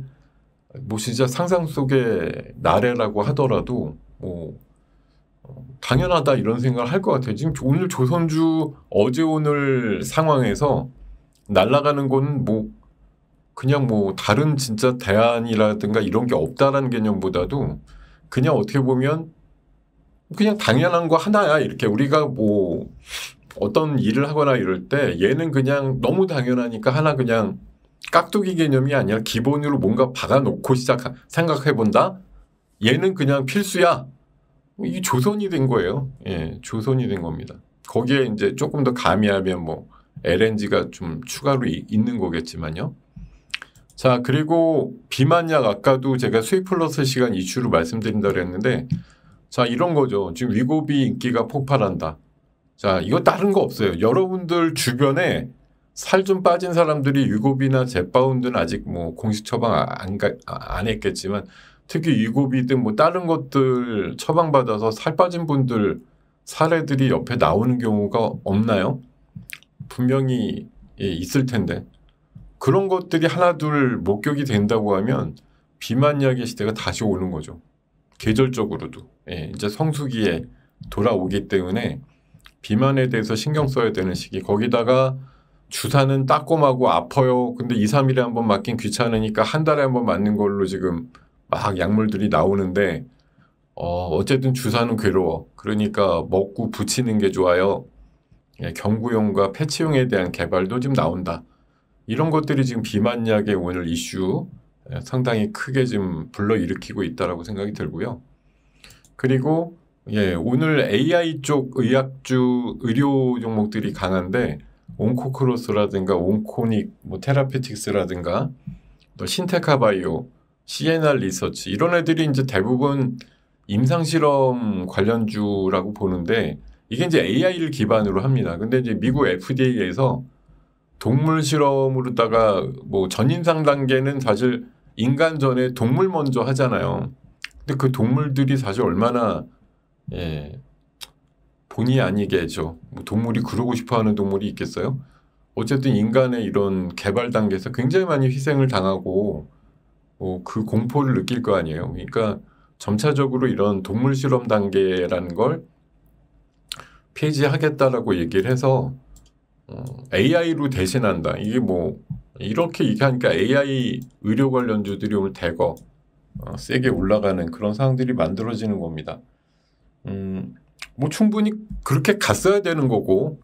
뭐 진짜 상상 속의 나래라고 하더라도 뭐 당연하다 이런 생각을 할 것 같아요. 지금 오늘 조선주 어제 오늘 상황에서 날아가는 건 뭐 그냥 뭐 다른 진짜 대안이라든가 이런 게 없다라는 개념보다도 그냥 어떻게 보면 그냥 당연한 거 하나야. 이렇게 우리가 뭐 어떤 일을 하거나 이럴 때 얘는 그냥 너무 당연하니까 하나 그냥 깍두기 개념이 아니라 기본으로 뭔가 박아놓고 생각해본다? 얘는 그냥 필수야. 이 조선이 된 거예요. 조선이 된 겁니다. 거기에 이제 조금 더 가미하면 뭐 LNG가 좀 추가로 있는 거겠지만요. 자, 그리고 비만약 아까도 제가 수익 플러스 시간 이슈로 말씀드린다고 했는데 자, 이런 거죠. 지금 위고비 인기가 폭발한다. 자, 이거 다른 거 없어요. 여러분들 주변에 살 좀 빠진 사람들이 위고비나 젯바운드는 아직 뭐 공식 처방 안 했겠지만 특히 위고비든 뭐 다른 것들 처방받아서 살 빠진 분들 사례들이 옆에 나오는 경우가 없나요? 분명히 있을 텐데 그런 것들이 하나둘 목격이 된다고 하면 비만약의 시대가 다시 오는 거죠. 계절적으로도 이제 성수기에 돌아오기 때문에 비만에 대해서 신경 써야 되는 시기. 거기다가 주사는 따끔하고 아파요. 근데 2, 3일에 한번 맞긴 귀찮으니까 한 달에 한번 맞는 걸로 지금 막 약물들이 나오는데 어쨌든 주사는 괴로워. 그러니까 먹고 붙이는 게 좋아요. 경구용과 패치용에 대한 개발도 지금 나온다. 이런 것들이 지금 비만약의 오늘 이슈 상당히 크게 지금 불러일으키고 있다라고 생각이 들고요. 그리고 오늘 AI 쪽 의학주 의료 종목들이 강한데 온코크로스라든가 온코닉, 뭐 테라피틱스라든가 또 신테카바이오, CNR 리서치 이런 애들이 이제 대부분 임상실험 관련주라고 보는데 이게 이제 AI를 기반으로 합니다. 근데 이제 미국 FDA에서 동물 실험으로다가 뭐 전임상 단계는 사실 인간 전에 동물 먼저 하잖아요. 근데 그 동물들이 사실 얼마나 본의 아니게죠. 뭐 동물이 그러고 싶어하는 동물이 있겠어요? 어쨌든 인간의 이런 개발 단계에서 굉장히 많이 희생을 당하고 그 공포를 느낄 거 아니에요. 그러니까 점차적으로 이런 동물 실험 단계라는 걸 폐지하겠다라고 얘기를 해서 AI로 대신한다. 이게 뭐 이렇게 얘기하니까 AI 의료 관련주들이 오늘 대거 세게 올라가는 그런 상황들이 만들어지는 겁니다. 뭐 충분히 그렇게 갔어야 되는 거고,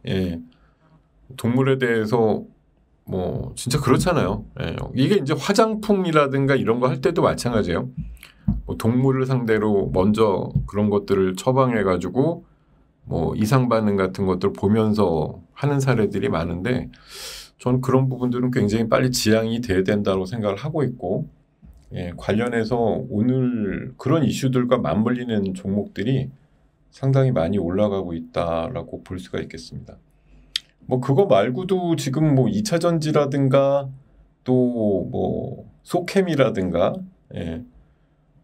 동물에 대해서 뭐 진짜 그렇잖아요. 이게 이제 화장품이라든가 이런 거 할 때도 마찬가지예요. 뭐 동물을 상대로 먼저 그런 것들을 처방해가지고 뭐 이상 반응 같은 것들 보면서 하는 사례들이 많은데 저는 그런 부분들은 굉장히 빨리 지양이 돼야 된다고 생각을 하고 있고 관련해서 오늘 그런 이슈들과 맞물리는 종목들이 상당히 많이 올라가고 있다라고 볼 수가 있겠습니다. 뭐 그거 말고도 지금 뭐 2차 전지라든가 또 뭐 소캠이라든가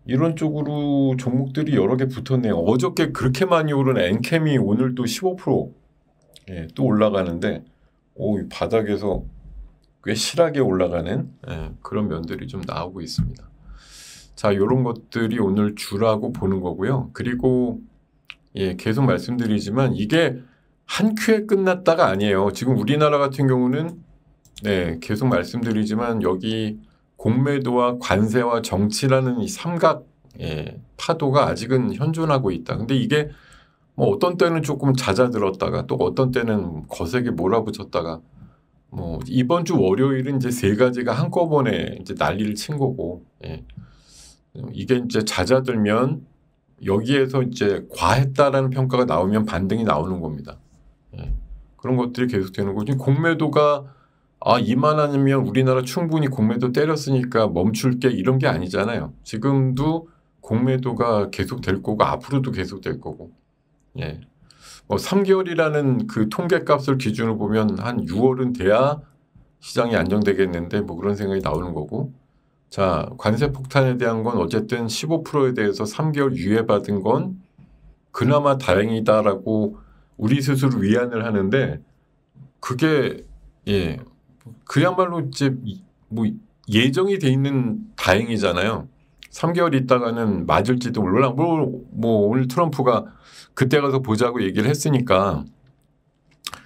이런 쪽으로 종목들이 여러 개 붙었네요. 어저께 그렇게 많이 오른 엔캠이 오늘도 15% 또 올라가는데 이 바닥에서 꽤 실하게 올라가는 그런 면들이 좀 나오고 있습니다. 자, 이런 것들이 오늘 주라고 보는 거고요. 그리고 계속 말씀드리지만 이게 한 큐에 끝났다가 아니에요. 지금 우리나라 같은 경우는 계속 말씀드리지만 여기 공매도와 관세와 정치라는 이 삼각 파도가 아직은 현존하고 있다. 근데 이게 뭐 어떤 때는 조금 잦아들었다가 또 어떤 때는 거세게 몰아붙였다가 뭐 이번 주 월요일은 이제 세 가지가 한꺼번에 이제 난리를 친 거고 이게 이제 잦아들면 여기에서 이제 과했다라는 평가가 나오면 반등이 나오는 겁니다. 그런 것들이 계속되는 거지. 공매도가 이만하면 우리나라 충분히 공매도 때렸으니까 멈출게 이런 게 아니잖아요. 지금도 공매도가 계속될 거고 앞으로도 계속될 거고. 뭐 3개월이라는 그 통계값을 기준으로 보면 한 6월은 돼야 시장이 안정되겠는데 뭐 그런 생각이 나오는 거고. 자, 관세 폭탄에 대한 건 어쨌든 15%에 대해서 3개월 유예받은 건 그나마 다행이다라고 우리 스스로 위안을 하는데 그게 그야말로 이제 뭐 예정이 돼 있는 다행이잖아요. 3개월 있다가는 맞을지도 몰라. 뭐 오늘 트럼프가 그때 가서 보자고 얘기를 했으니까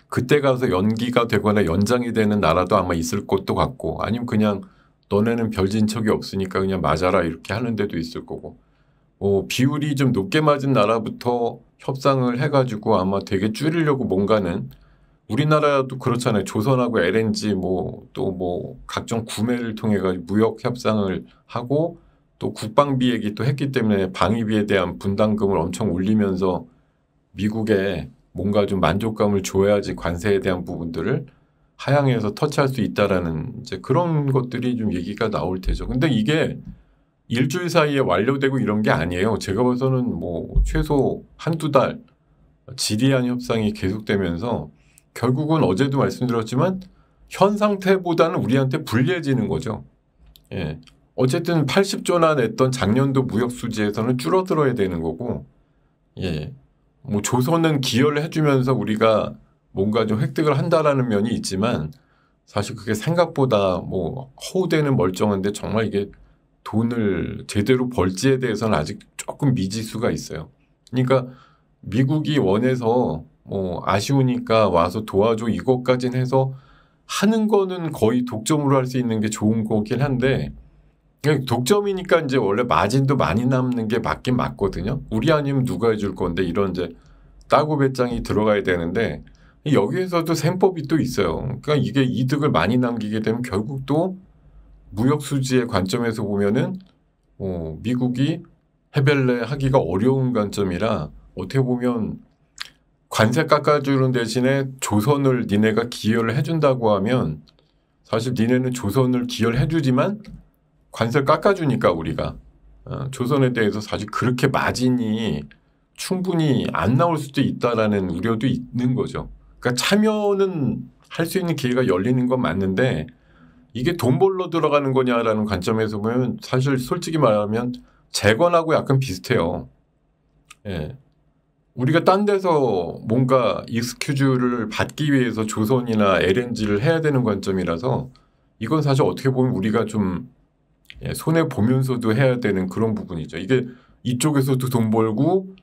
그때 가서 연기가 되거나 연장이 되는 나라도 아마 있을 것도 같고 아니면 그냥 너네는 별진 척이 없으니까 그냥 맞아라 이렇게 하는 데도 있을 거고 비율이 좀 높게 맞은 나라부터 협상을 해가지고 아마 되게 줄이려고 뭔가는 우리나라도 그렇잖아요. 조선하고 LNG 또 뭐 각종 구매를 통해 가지고 무역 협상을 하고 또 국방비 얘기 또 했기 때문에 방위비에 대한 분담금을 엄청 올리면서 미국에 뭔가 좀 만족감을 줘야지 관세에 대한 부분들을 하향해서 터치할 수 있다라는 이제 그런 것들이 좀 얘기가 나올 테죠. 근데 이게 일주일 사이에 완료되고 이런 게 아니에요. 제가 봐서는 뭐 최소 한두 달 지리한 협상이 계속되면서 결국은 어제도 말씀드렸지만 현 상태보다는 우리한테 불리해지는 거죠. 어쨌든 80조나 냈던 작년도 무역 수지에서는 줄어들어야 되는 거고, 뭐 조선은 기여를 해주면서 우리가 뭔가 좀 획득을 한다라는 면이 있지만 사실 그게 생각보다 뭐 허우대는 멀쩡한데 정말 이게 돈을 제대로 벌지에 대해서는 아직 조금 미지수가 있어요. 그러니까 미국이 원해서 뭐 아쉬우니까 와서 도와줘 이것까지는 해서 하는 거는 거의 독점으로 할 수 있는 게 좋은 거긴 한데 독점이니까 이제 원래 마진도 많이 남는 게 맞긴 맞거든요. 우리 아니면 누가 해줄 건데 이런 이제 따고 배짱이 들어가야 되는데 여기에서도 셈법이 또 있어요. 그러니까 이게 이득을 많이 남기게 되면 결국 또 무역 수지의 관점에서 보면은 미국이 해벨레 하기가 어려운 관점이라 어떻게 보면 관세 깎아주는 대신에 조선을 니네가 기여를 해준다고 하면 사실 니네는 조선을 기여를 해주지만 관세를 깎아주니까 우리가 조선에 대해서 사실 그렇게 마진이 충분히 안 나올 수도 있다라는 우려도 있는 거죠. 그러니까 참여는 할 수 있는 기회가 열리는 건 맞는데 이게 돈 벌러 들어가는 거냐라는 관점에서 보면 사실 솔직히 말하면 재건하고 약간 비슷해요. 예. 우리가 딴 데서 뭔가 익스큐즈를 받기 위해서 조선이나 LNG를 해야 되는 관점이라서 이건 사실 어떻게 보면 우리가 좀 손해 보면서도 해야 되는 그런 부분이죠. 이게 이쪽에서도 돈 벌고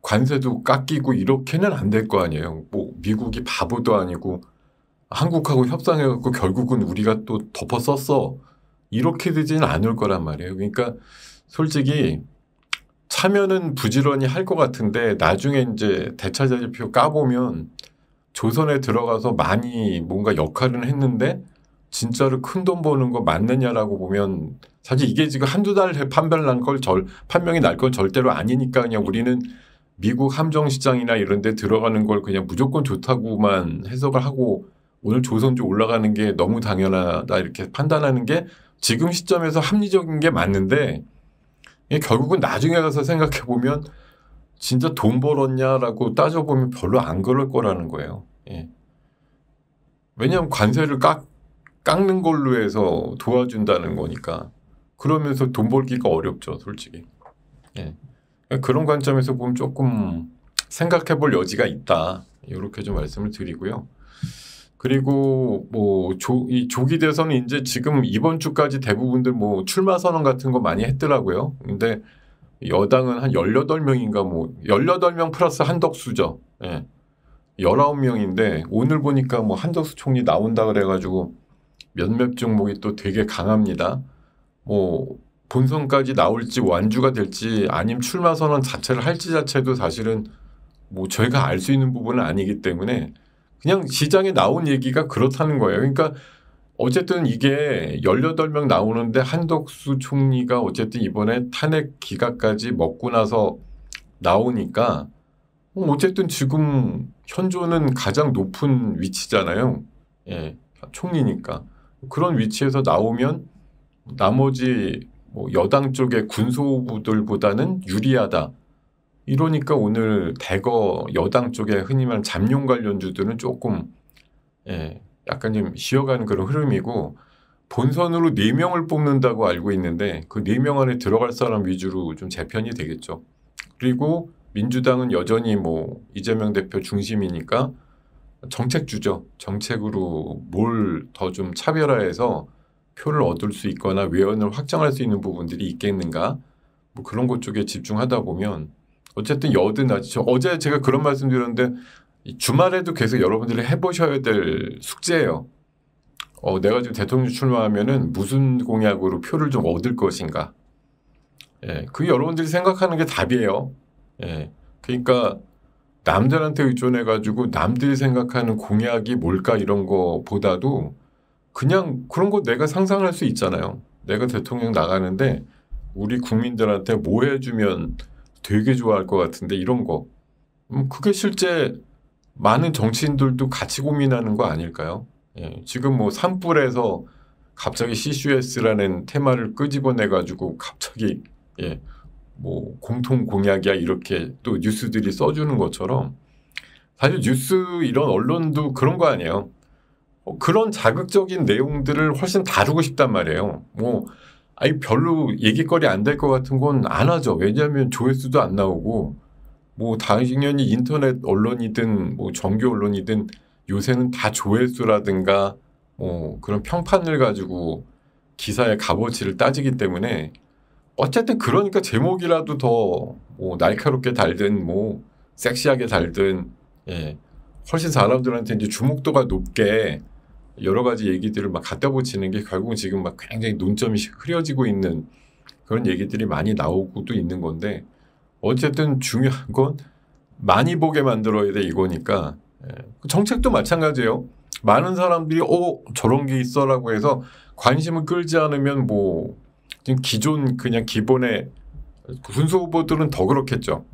관세도 깎이고 이렇게는 안 될 거 아니에요. 뭐 미국이 바보도 아니고 한국하고 협상해갖고 결국은 우리가 또 덮어 썼어. 이렇게 되지는 않을 거란 말이에요. 그러니까 솔직히 참여는 부지런히 할 것 같은데 나중에 이제 대차제표 까보면 조선에 들어가서 많이 뭔가 역할은 했는데 진짜로 큰 돈 버는 거 맞느냐라고 보면 사실 이게 지금 한두 달 판명이 날 건 절대로 아니니까 그냥 우리는 미국 함정시장이나 이런 데 들어가는 걸 그냥 무조건 좋다고만 해석을 하고 오늘 조선주 올라가는 게 너무 당연하다 이렇게 판단하는 게 지금 시점에서 합리적인 게 맞는데 결국은 나중에 가서 생각해 보면 진짜 돈 벌었냐라고 따져보면 별로 안 그럴 거라는 거예요. 왜냐하면 관세를 깎는 걸로 해서 도와준다는 거니까. 그러면서 돈 벌기가 어렵죠, 솔직히. 그런 관점에서 보면 조금 생각해 볼 여지가 있다. 이렇게 좀 말씀을 드리고요. 그리고 이 조기 대선은 이제 지금 이번 주까지 대부분들 출마 선언 같은 거 많이 했더라고요. 근데 여당은 한 18명인가 18명 플러스 한덕수죠. 19명인데 오늘 보니까 한덕수 총리 나온다 그래가지고 몇몇 종목이 또 되게 강합니다. 본선까지 나올지 완주가 될지 아니면 출마 선언 자체를 할지 자체도 사실은 저희가 알 수 있는 부분은 아니기 때문에 그냥 시장에 나온 얘기가 그렇다는 거예요. 그러니까 어쨌든 이게 18명 나오는데 한덕수 총리가 어쨌든 이번에 탄핵 기각까지 먹고 나서 나오니까 어쨌든 지금 현조는 가장 높은 위치잖아요. 총리니까. 그런 위치에서 나오면 나머지 여당 쪽의 군소부들보다는 유리하다. 이러니까 오늘 대거 여당 쪽에 흔히 말하는 잠룡 관련주들은 조금 약간 좀 쉬어가는 그런 흐름이고 본선으로 4명을 뽑는다고 알고 있는데 그 4명 안에 들어갈 사람 위주로 좀 재편이 되겠죠. 그리고 민주당은 여전히 이재명 대표 중심이니까 정책주죠. 정책으로 뭘 더 좀 차별화해서 표를 얻을 수 있거나 외연을 확장할 수 있는 부분들이 있겠는가 그런 것 쪽에 집중하다 보면 어쨌든 어제 제가 그런 말씀 드렸는데 주말에도 계속 여러분들이 해보셔야 될 숙제예요. 내가 지금 대통령 출마하면은 무슨 공약으로 표를 좀 얻을 것인가. 그 여러분들이 생각하는 게 답이에요. 그러니까 남들한테 의존해가지고 남들이 생각하는 공약이 뭘까 이런 거보다도 그냥 그런 거 내가 상상할 수 있잖아요. 내가 대통령 나가는데 우리 국민들한테 뭐 해주면 되게 좋아할 것 같은데 이런 거. 그게 실제 많은 정치인들도 같이 고민하는 거 아닐까요? 지금 산불에서 갑자기 CCUS라는 테마를 끄집어내가지고 갑자기 공통 공약이야 이렇게 또 뉴스들이 써주는 것처럼 사실 뉴스 이런 언론도 그런 거 아니에요. 그런 자극적인 내용들을 훨씬 다루고 싶단 말이에요. 별로 얘기거리 안 될 것 같은 건 안 하죠. 왜냐하면 조회수도 안 나오고 당연히 인터넷 언론이든 정규 언론이든 요새는 다 조회수라든가 그런 평판을 가지고 기사의 값어치를 따지기 때문에 어쨌든 그러니까 제목이라도 더 날카롭게 달든 섹시하게 달든 훨씬 사람들한테 이제 주목도가 높게 여러 가지 얘기들을 갖다 붙이는 게 결국은 지금 굉장히 논점이 흐려지고 있는 그런 얘기들이 많이 나오고도 있는 건데 어쨌든 중요한 건 많이 보게 만들어야 돼 이거니까 정책도 마찬가지예요. 많은 사람들이 저런 게 있어라고 해서 관심을 끌지 않으면 뭐 지금 기존 그냥 기본의 순수 후보들은 더 그렇겠죠.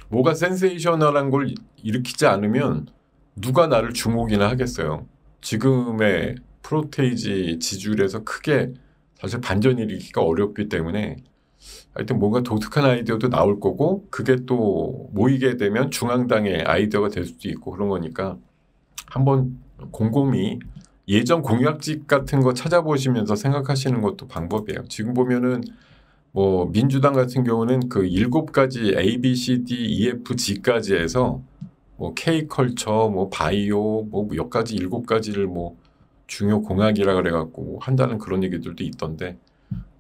뭐가 센세이셔널한 걸 일으키지 않으면 누가 나를 주목이나 하겠어요. 지금의 프로테이지 지지율에서 크게 사실 반전 일으키기가 어렵기 때문에 하여튼 뭔가 독특한 아이디어도 나올 거고 그게 또 모이게 되면 중앙당의 아이디어가 될 수도 있고 그런 거니까 한번 곰곰이 예전 공약집 같은 거 찾아보시면서 생각하시는 것도 방법이에요. 지금 보면은 뭐 민주당 같은 경우는 그 7가지 A, B, C, D, E, F, G까지 해서 뭐 K컬처, 뭐 바이오, 뭐 몇 가지 7가지를 뭐 중요 공약이라 그래갖고 한다는 그런 얘기들도 있던데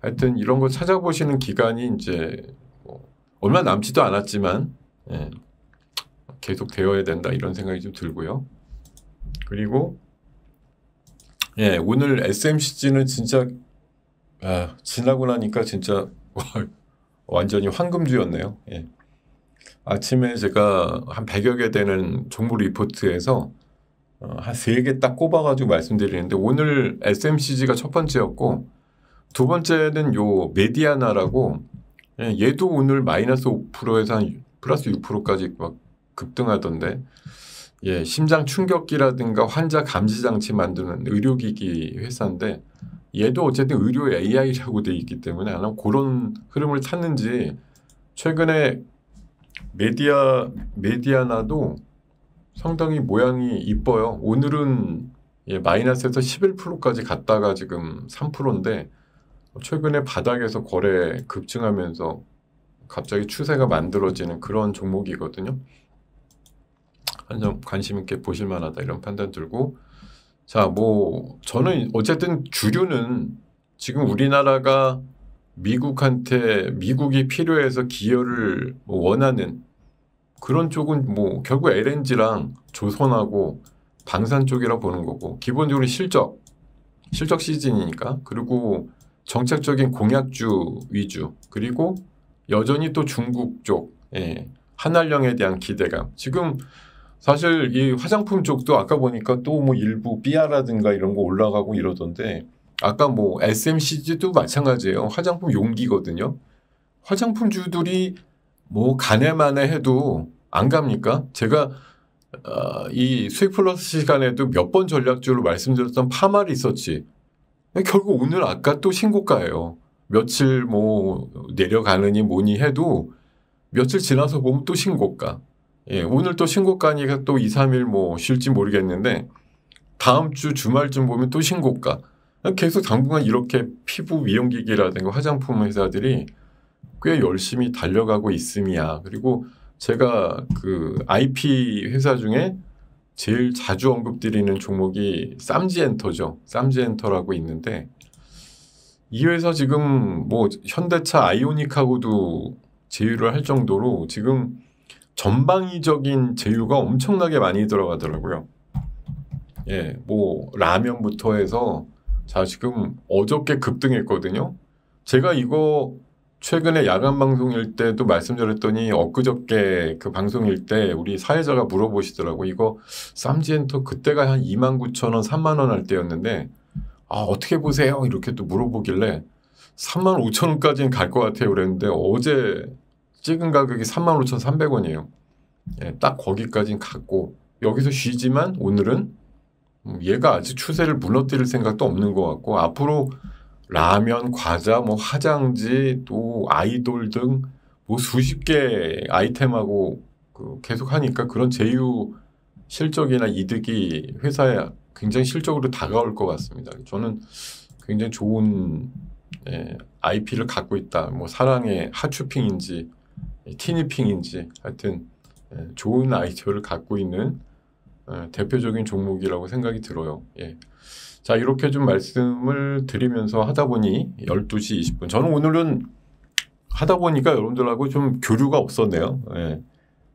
하여튼 이런 거 찾아보시는 기간이 이제 뭐 얼마 남지도 않았지만 계속 되어야 된다 이런 생각이 좀 들고요. 그리고 오늘 SMCG는 진짜 지나고 나니까 진짜 완전히 황금주였네요. 아침에 제가 한 100여 개 되는 정보 리포트에서 한 3개 딱 꼽아가지고 말씀드리는데 오늘 SMCG가 첫 번째였고 두 번째는 요 메디아나라고 얘도 오늘 마이너스 5%에서 한 플러스 6%까지 막 급등하던데 심장 충격기라든가 환자 감지 장치 만드는 의료기기 회사인데 얘도 어쨌든 의료 AI라고 돼 있기 때문에 아마 그런 흐름을 탔는지 최근에 메디아나도 상당히 모양이 이뻐요. 오늘은 마이너스에서 11%까지 갔다가 지금 3%인데 최근에 바닥에서 거래 급증하면서 갑자기 추세가 만들어지는 그런 종목이거든요. 한점 관심 있게 보실 만하다 이런 판단 들고 자, 뭐 저는 어쨌든 주류는 지금 우리나라가 미국이 필요해서 기여를 뭐 원하는 그런 쪽은 뭐 결국 LNG랑 조선하고 방산 쪽이라 보는 거고 기본적으로 실적 시즌이니까 그리고 정책적인 공약주 위주 그리고 여전히 또 중국 쪽 한알령에 대한 기대감 지금 사실 이 화장품 쪽도 아까 보니까 또 뭐 일부 삐아라든가 이런 거 올라가고 이러던데 아까 뭐 SMCG도 마찬가지예요. 화장품 용기거든요. 화장품주들이 뭐 가네마네 해도 안 갑니까? 제가 이 수익 플러스 시간에도 몇 번 전략주로 말씀드렸던 파마 리서치 결국 오늘 아까 또 신고가예요. 며칠 뭐 내려가느니 뭐니 해도 며칠 지나서 보면 또 신고가. 오늘 또 신고가니까 또 2, 3일 뭐 쉴지 모르겠는데 다음 주 주말쯤 보면 또 신고가. 계속 당분간 이렇게 피부 미용기기라든가 화장품 회사들이 꽤 열심히 달려가고 있음이야. 그리고 제가 그 IP 회사 중에 제일 자주 언급드리는 종목이 쌈지엔터죠. 쌈지엔터라고 있는데 이 회사 지금 뭐 현대차 아이오닉하고도 제휴를 할 정도로 지금 전방위적인 제휴가 엄청나게 많이 들어가더라고요. 뭐 라면부터 해서 자 지금 어저께 급등했거든요. 제가 이거 최근에 야간 방송일 때도 말씀드렸더니 엊그저께 그 방송일 때 우리 사회자가 물어보시더라고. 이거 쌈지엔터 그때가 한 29,000원, 3만 원 할 때였는데 어떻게 보세요? 이렇게 또 물어보길래 35,000원까지는 갈 것 같아요. 그랬는데 어제 찍은 가격이 35,300원이에요. 딱 거기까지는 갔고 여기서 쉬지만 오늘은 얘가 아직 추세를 무너뜨릴 생각도 없는 것 같고 앞으로 라면, 과자, 뭐 화장지, 또 아이돌 등 뭐 수십 개 아이템하고 계속 하니까 그런 제휴 실적이나 이득이 회사에 굉장히 실적으로 다가올 것 같습니다. 저는 굉장히 좋은 IP를 갖고 있다. 뭐 사랑의 핫쇼핑인지 티니핑인지 하여튼 좋은 아이디어를 갖고 있는 대표적인 종목이라고 생각이 들어요. 자 이렇게 좀 말씀을 드리면서 하다 보니 12시 20분 저는 오늘은 하다 보니까 여러분들하고 좀 교류가 없었네요.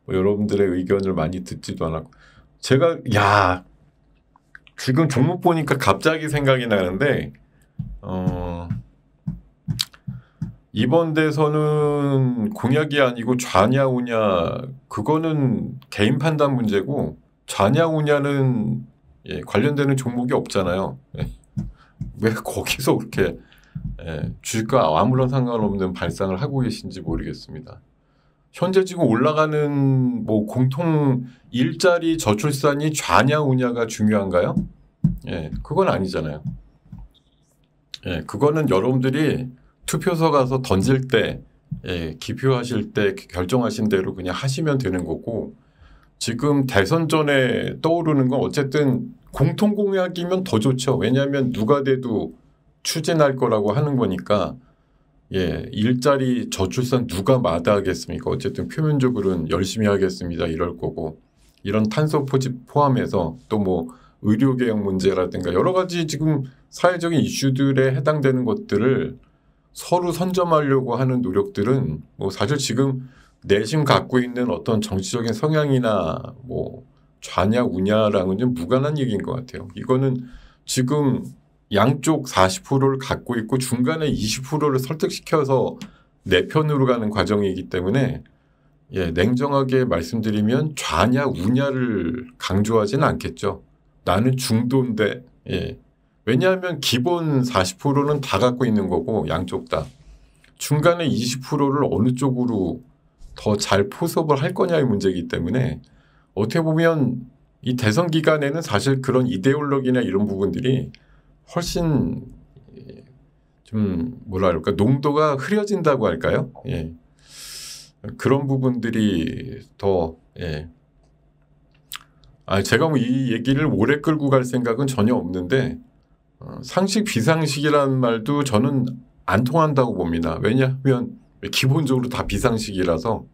뭐 여러분들의 의견을 많이 듣지도 않았고 제가 지금 종목 보니까 갑자기 생각이 나는데 이번 대선은 공약이 아니고 좌냐 우냐 그거는 개인 판단 문제고 좌냐우냐는 관련되는 종목이 없잖아요. 왜 거기서 그렇게 주식과 아무런 상관없는 발상을 하고 계신지 모르겠습니다. 현재 지금 올라가는 뭐 공통 일자리 저출산이 좌냐우냐가 중요한가요? 그건 아니잖아요. 그거는 여러분들이 투표소 가서 던질 때, 기표하실 때 결정하신 대로 그냥 하시면 되는 거고, 지금 대선 전에 떠오르는 건 어쨌든 공통 공약이면 더 좋죠. 왜냐하면 누가 돼도 추진할 거라고 하는 거니까, 일자리 저출산 누가 마다하겠습니까? 어쨌든 표면적으로는 열심히 하겠습니다. 이럴 거고, 이런 탄소 포집 포함해서 또 뭐 의료개혁 문제라든가 여러 가지 지금 사회적인 이슈들에 해당되는 것들을 서로 선점하려고 하는 노력들은 뭐 사실 지금 내심 갖고 있는 어떤 정치적인 성향이나 뭐 좌냐 우냐랑은 좀 무관한 얘기인 것 같아요. 이거는 지금 양쪽 40%를 갖고 있고 중간에 20%를 설득시켜서 내 편으로 가는 과정이기 때문에 냉정하게 말씀드리면 좌냐 우냐를 강조하지는 않겠죠. 나는 중도인데 왜냐하면 기본 40%는 다 갖고 있는 거고 양쪽 다. 중간에 20%를 어느 쪽으로 더 잘 포섭을 할 거냐의 문제이기 때문에 어떻게 보면 이 대선 기간에는 사실 그런 이데올로기나 이런 부분들이 훨씬 좀 뭐라 그럴까 농도가 흐려진다고 할까요? 그런 부분들이 더 제가 뭐 이 얘기를 오래 끌고 갈 생각은 전혀 없는데 상식 비상식이라는 말도 저는 안 통한다고 봅니다. 왜냐하면 기본적으로 다 비상식이라서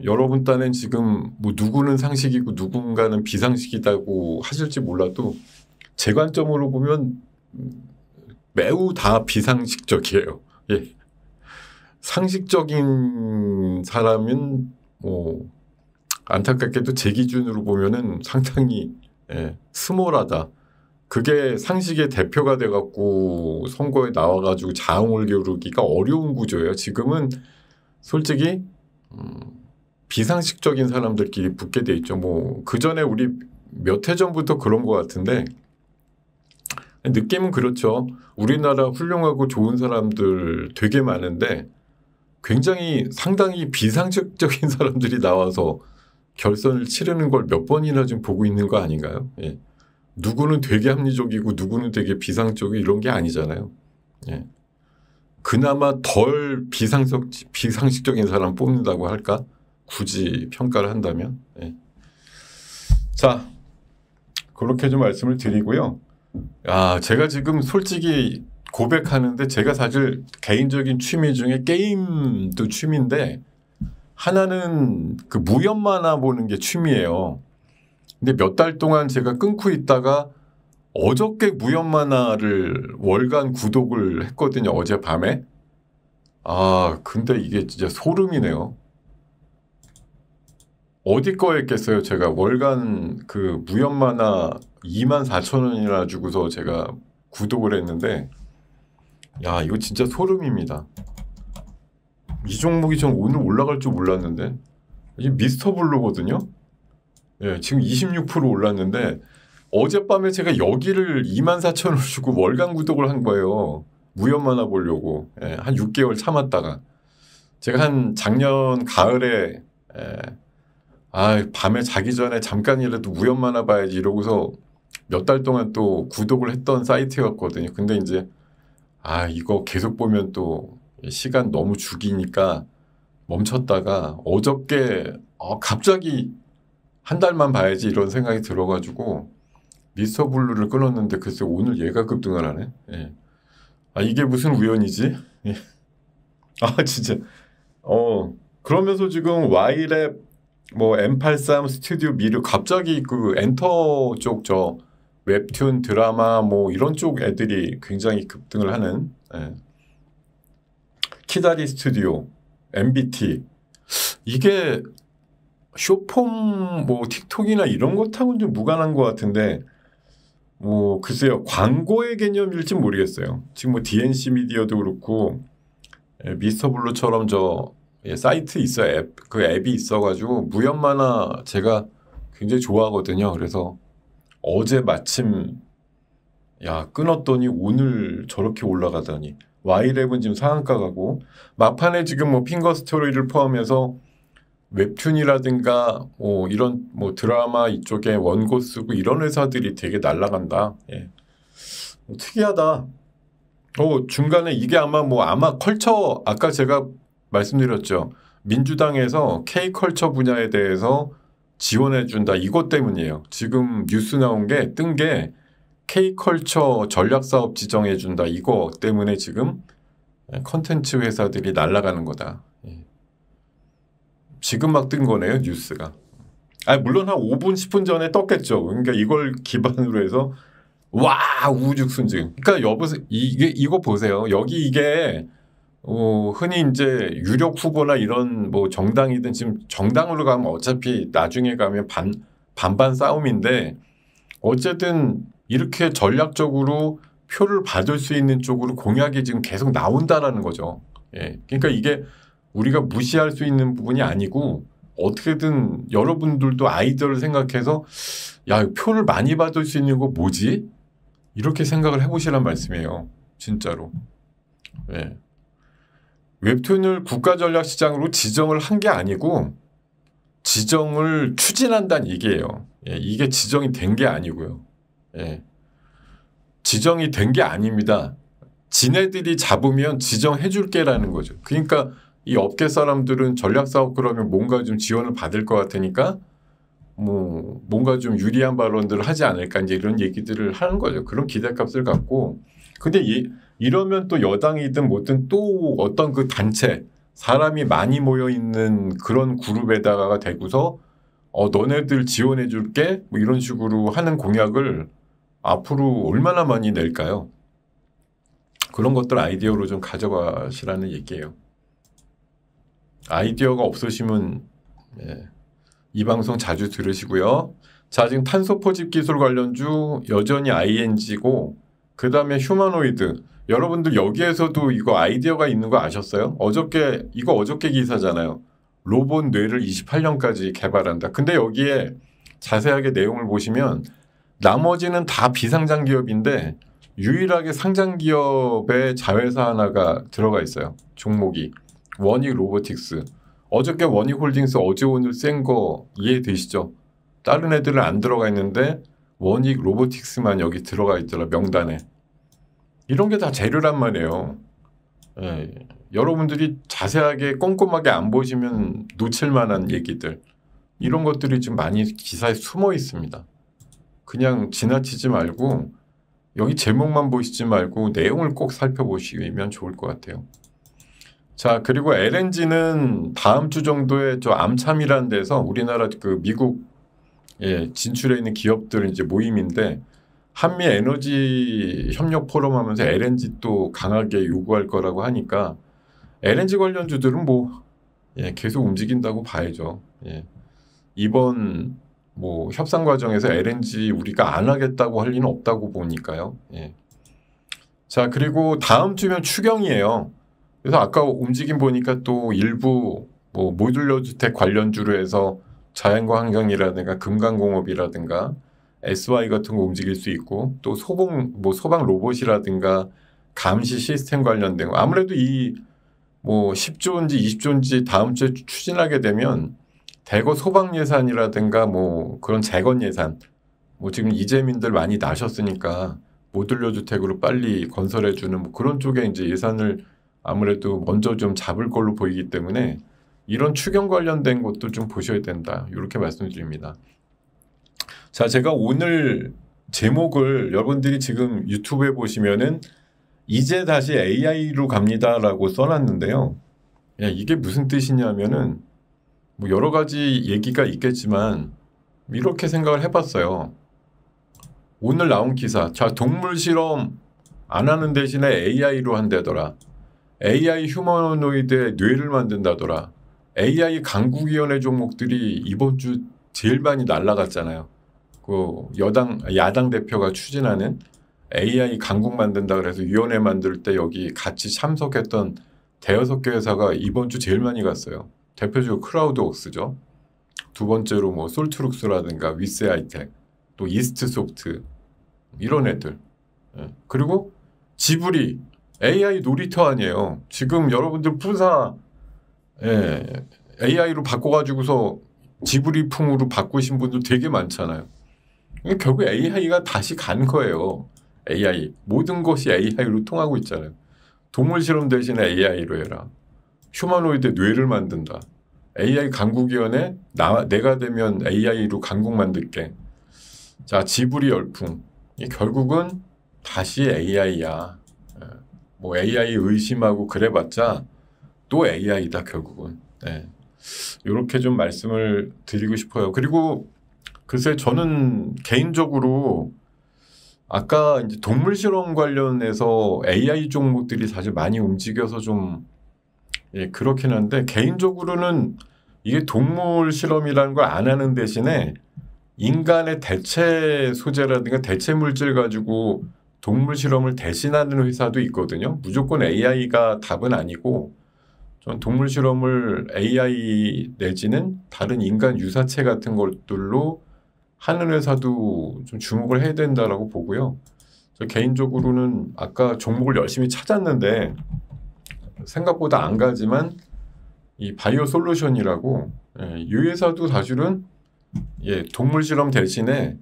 여러분 딴엔 지금 뭐 누구는 상식이고 누군가는 비상식이라고 하실지 몰라도 제 관점으로 보면 매우 다 비상식적이에요. 상식적인 사람은 뭐 안타깝게도 제 기준으로 보면은 상당히 스몰하다. 그게 상식의 대표가 돼갖고 선거에 나와가지고 자웅을 겨루기가 어려운 구조예요. 지금은 솔직히 비상식적인 사람들끼리 붙게 돼 있죠. 뭐 그 전에 우리 몇 해 전부터 그런 것 같은데 느낌은 그렇죠. 우리나라 훌륭하고 좋은 사람들 되게 많은데 굉장히 상당히 비상식적인 사람들이 나와서 결선을 치르는 걸 몇 번이나 좀 보고 있는 거 아닌가요? 누구는 되게 합리적이고 누구는 되게 비상적이고 이런 게 아니잖아요. 그나마 덜 비상식적인 사람 뽑는다고 할까? 굳이 평가를 한다면. 자, 그렇게 좀 말씀을 드리고요. 제가 지금 솔직히 고백하는데 제가 사실 개인적인 취미 중에 게임도 취미인데 하나는 그 무협 만화 보는 게 취미예요. 근데 몇 달 동안 제가 끊고 있다가 어저께 무협 만화를 월간 구독을 했거든요. 어젯밤에. 근데 이게 진짜 소름이네요. 어디 거 했겠어요. 제가 월간 그 무협 만화 24,000원이나 주고서 제가 구독을 했는데 이거 진짜 소름입니다. 이 종목이 전 오늘 올라갈 줄 몰랐는데 이게 미스터 블루거든요. 지금 26% 올랐는데 어젯밤에 제가 여기를 24,000원 주고 월간 구독을 한 거예요. 무협 만화 보려고. 한 6개월 참았다가 제가 한 작년 가을에 밤에 자기 전에 잠깐이라도 무협 만화 봐야지 이러고서 몇 달 동안 또 구독을 했던 사이트였거든요. 근데 이제 이거 계속 보면 또 시간 너무 죽이니까 멈췄다가 어저께 갑자기 한 달만 봐야지 이런 생각이 들어가지고 미스터 블루를 끊었는데 글쎄 오늘 얘가 급등을 하네. 이게 무슨 우연이지? 진짜. 그러면서 지금 Y랩 뭐 M83 스튜디오 미르 갑자기 그 엔터 쪽 저 웹툰 드라마 뭐 이런 쪽 애들이 굉장히 급등을 하는 키다리 스튜디오 MBT 이게 쇼폼 뭐 틱톡이나 이런 것하고는 좀 무관한 것 같은데 뭐 글쎄요 광고의 개념일지 모르겠어요. 지금 뭐 DNC 미디어도 그렇고 미스터 블루처럼 저 사이트 있어요. 그 앱이 있어가지고 무협 만화 제가 굉장히 좋아하거든요. 그래서 어제 마침 끊었더니 오늘 저렇게 올라가다니. Y11 지금 상한가 가고 막판에 지금 뭐 핑거 스토리를 포함해서 웹툰이라든가 이런 드라마 이쪽에 원고 쓰고 이런 회사들이 되게 날아간다. 예. 특이하다. 중간에 이게 아마 컬처, 아까 제가 말씀드렸죠. 민주당에서 K컬처 분야에 대해서 지원해준다. 이것 때문이에요. 지금 뉴스 나온 게 뜬 게 K컬처 전략사업 지정해준다. 이거 때문에 지금 컨텐츠 회사들이 날아가는 거다. 지금 막 뜬 거네요. 뉴스가. 물론 한 5분 10분 전에 떴겠죠. 그러니까 이걸 기반으로 해서 우죽순증. 그러니까 이거 보세요. 여기 이게 흔히 이제 유력 후보나 이런 정당이든 지금 정당으로 가면 어차피 나중에 가면 반반 싸움인데 어쨌든 이렇게 전략적으로 표를 받을 수 있는 쪽으로 공약이 지금 계속 나온다라는 거죠. 예. 그러니까 이게 우리가 무시할 수 있는 부분이 아니고 어떻게든 여러분들도 아이디어를 생각해서 표를 많이 받을 수 있는 거 뭐지? 이렇게 생각을 해보시란 말씀이에요. 진짜로. 예. 웹툰을 국가전략시장으로 지정을 한 게 아니고 지정을 추진한다는 얘기예요. 예. 이게 지정이 된 게 아니고요. 예. 지정이 된 게 아닙니다. 지네들이 잡으면 지정해 줄게라는 거죠. 그러니까 이 업계 사람들은 전략사업 그러면 뭔가 좀 지원을 받을 것 같으니까 뭔가 좀 유리한 발언들을 하지 않을까 이제 이런 얘기들을 하는 거죠. 그런 기대값을 갖고. 근데 이러면 또 여당이든 뭐든 또 어떤 그 단체 사람이 많이 모여 있는 그런 그룹에다가 대고서 너네들 지원해 줄게 뭐 이런 식으로 하는 공약을 앞으로 얼마나 많이 낼까요? 그런 것들 아이디어로 좀 가져가시라는 얘기예요. 아이디어가 없으시면 이 방송 자주 들으시고요. 자, 지금 탄소 포집 기술 관련주 여전히 ING고 그 다음에 휴머노이드. 여러분들 여기에서도 이거 아이디어가 있는 거 아셨어요? 어저께 기사잖아요. 로봇 뇌를 28년까지 개발한다. 근데 여기에 자세하게 내용을 보시면 나머지는 다 비상장 기업인데 유일하게 상장 기업의 자회사 하나가 들어가 있어요. 종목이. 원익 로보틱스. 어저께 원익홀딩스 어제 오늘 센 거 이해되시죠? 다른 애들은 안 들어가 있는데 원익 로보틱스만 여기 들어가 있더라. 명단에. 이런 게 다 재료란 말이에요. 예. 여러분들이 자세하게 꼼꼼하게 안 보시면 놓칠 만한 얘기들. 이런 것들이 좀 많이 기사에 숨어 있습니다. 그냥 지나치지 말고 여기 제목만 보시지 말고 내용을 꼭 살펴보시면 좋을 것 같아요. 자, 그리고 LNG는 다음 주 정도에 암참이라는 데서 우리나라 그 미국 진출해 있는 기업들 이제 모임인데 한미 에너지 협력 포럼 하면서 LNG 또 강하게 요구할 거라고 하니까 LNG 관련주들은 계속 움직인다고 봐야죠. 이번 협상 과정에서 LNG 우리가 안 하겠다고 할 리는 없다고 보니까요. 자, 그리고 다음 주면 추경이에요. 그래서 아까 움직임 보니까 또 일부 모듈러 주택 관련주로 해서 자연과 환경이라든가 금강공업이라든가 SY 같은 거 움직일 수 있고 또 소방 로봇이라든가 감시 시스템 관련된 거 아무래도 이 10조인지 20조인지 다음 주에 추진하게 되면 대거 소방 예산이라든가 그런 재건 예산 지금 이재민들 많이 나셨으니까 모듈러 주택으로 빨리 건설해주는 그런 쪽에 이제 예산을 아무래도 먼저 좀 잡을 걸로 보이기 때문에 이런 추경 관련된 것도 좀 보셔야 된다. 이렇게 말씀드립니다. 자, 제가 오늘 제목을 여러분들이 지금 유튜브에 보시면은 이제 다시 AI로 갑니다라고 써놨는데요. 이게 무슨 뜻이냐면은 여러 가지 얘기가 있겠지만 이렇게 생각을 해봤어요. 오늘 나온 기사. 자, 동물 실험 안 하는 대신에 AI로 한다더라. AI 휴머노이드의 뇌를 만든다더라. AI 강국위원회 종목들이 이번 주 제일 많이 날라갔잖아요. 그 야당 대표가 추진하는 AI 강국 만든다 그래서 위원회 만들 때 여기 같이 참석했던 대여섯 개 회사가 이번 주 제일 많이 갔어요. 대표적으로 크라우드웍스죠. 두 번째로 뭐 솔트룩스라든가 위스아이텍, 또 이스트소프트 이런 애들. 예. 그리고 지브리 AI 놀이터 아니에요. 지금 여러분들 푸사 AI로 바꿔가지고서 지브리풍으로 바꾸신 분들 되게 많잖아요. 결국 AI가 다시 간 거예요. AI. 모든 것이 AI로 통하고 있잖아요. 동물 실험 대신에 AI로 해라. 휴머노이드 뇌를 만든다. AI 강국위원회 내가 되면 AI로 강국 만들게. 자, 지브리 열풍. 결국은 다시 AI야. 뭐 AI 의심하고 그래봤자 또 AI다 결국은. 네. 이렇게 좀 말씀을 드리고 싶어요. 그리고 글쎄 저는 개인적으로 아까 이제 동물 실험 관련해서 AI 종목들이 사실 많이 움직여서 좀 그렇긴 한데 개인적으로는 이게 동물 실험이라는 걸 안 하는 대신에 인간의 대체 소재라든가 대체 물질 가지고 동물 실험을 대신하는 회사도 있거든요. 무조건 AI가 답은 아니고 전 동물 실험을 AI 내지는 다른 인간 유사체 같은 것들로 하는 회사도 좀 주목을 해야 된다라고 보고요. 저 개인적으로는 아까 종목을 열심히 찾았는데 생각보다 안 가지만 이 바이오 솔루션이라고 이 회사도 사실은 동물 실험 대신에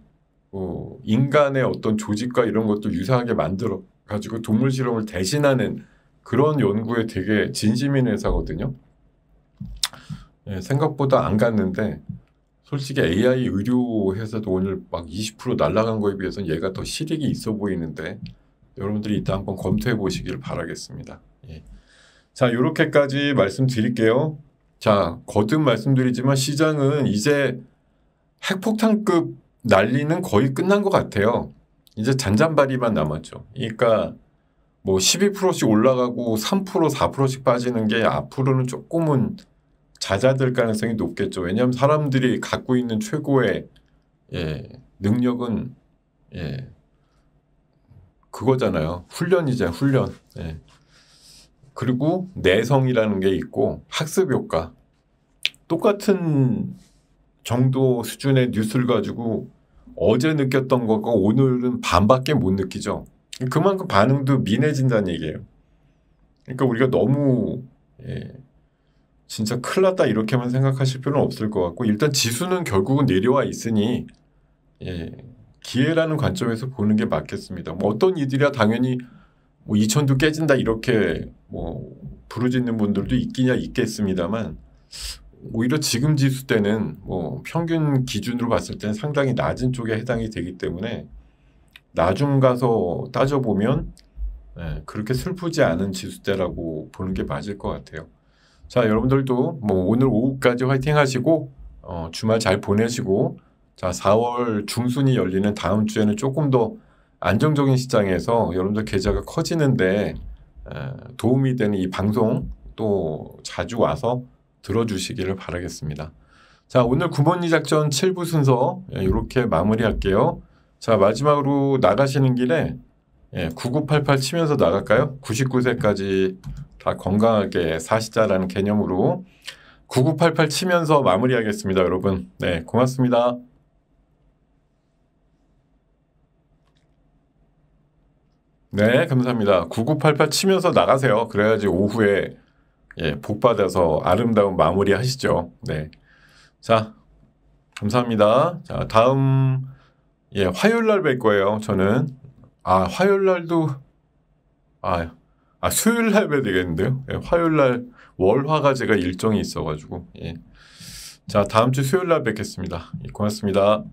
인간의 어떤 조직과 이런 것도 유사하게 만들어 가지고 동물 실험을 대신하는 그런 연구에 되게 진심인 회사거든요. 생각보다 안 갔는데 솔직히 AI 의료 회사도 오늘 막 20% 날아간 거에 비해서는 얘가 더 실익이 있어 보이는데 여러분들이 이따 한번 검토해 보시기를 바라겠습니다. 자, 이렇게까지 말씀드릴게요. 자, 거듭 말씀드리지만 시장은 이제 핵폭탄급 난리는 거의 끝난 것 같아요. 이제 잔잔바리만 남았죠. 그러니까 뭐 12%씩 올라가고 3%, 4%씩 빠지는 게 앞으로는 조금은 잦아들 가능성이 높겠죠. 왜냐하면 사람들이 갖고 있는 최고의 능력은 그거잖아요. 훈련이잖아요. 훈련. 그리고 내성이라는 게 있고 학습 효과. 똑같은 정도 수준의 뉴스를 가지고 어제 느꼈던 것과 오늘은 반밖에 못 느끼죠. 그만큼 반응도 민해진다는 얘기예요. 그러니까 우리가 너무 진짜 큰일 났다 이렇게만 생각하실 필요는 없을 것 같고 일단 지수는 결국은 내려와 있으니 기회라는 관점에서 보는 게 맞겠습니다. 뭐 어떤 이들이야 당연히 뭐 2000도 깨진다 이렇게 뭐 부르짖는 분들도 있기냐 있겠습니다만 오히려 지금 지수 때는 뭐 평균 기준으로 봤을 때는 상당히 낮은 쪽에 해당이 되기 때문에 나중 가서 따져보면 그렇게 슬프지 않은 지수대라고 보는 게 맞을 것 같아요. 자, 여러분들도 뭐 오늘 오후까지 화이팅 하시고 주말 잘 보내시고 자 4월 중순이 열리는 다음 주에는 조금 더 안정적인 시장에서 여러분들 계좌가 커지는데 도움이 되는 이 방송 또 자주 와서 들어주시기를 바라겠습니다. 자, 오늘 구몬리 작전 7부 순서 이렇게 마무리할게요. 자, 마지막으로 나가시는 길에 9988 치면서 나갈까요? 99세까지 다 건강하게 사시자라는 개념으로 9988 치면서 마무리하겠습니다, 여러분. 네, 고맙습니다. 네, 감사합니다. 9988 치면서 나가세요. 그래야지 오후에 복 받아서 아름다운 마무리 하시죠. 네. 자, 감사합니다. 자, 다음 화요일 날 뵐 거예요. 저는 화요일 날도 수요일 날 뵈야 되겠는데요. 화요일 날 월화가 제가 일정이 있어가지고 자, 다음 주 수요일 날 뵙겠습니다. 고맙습니다.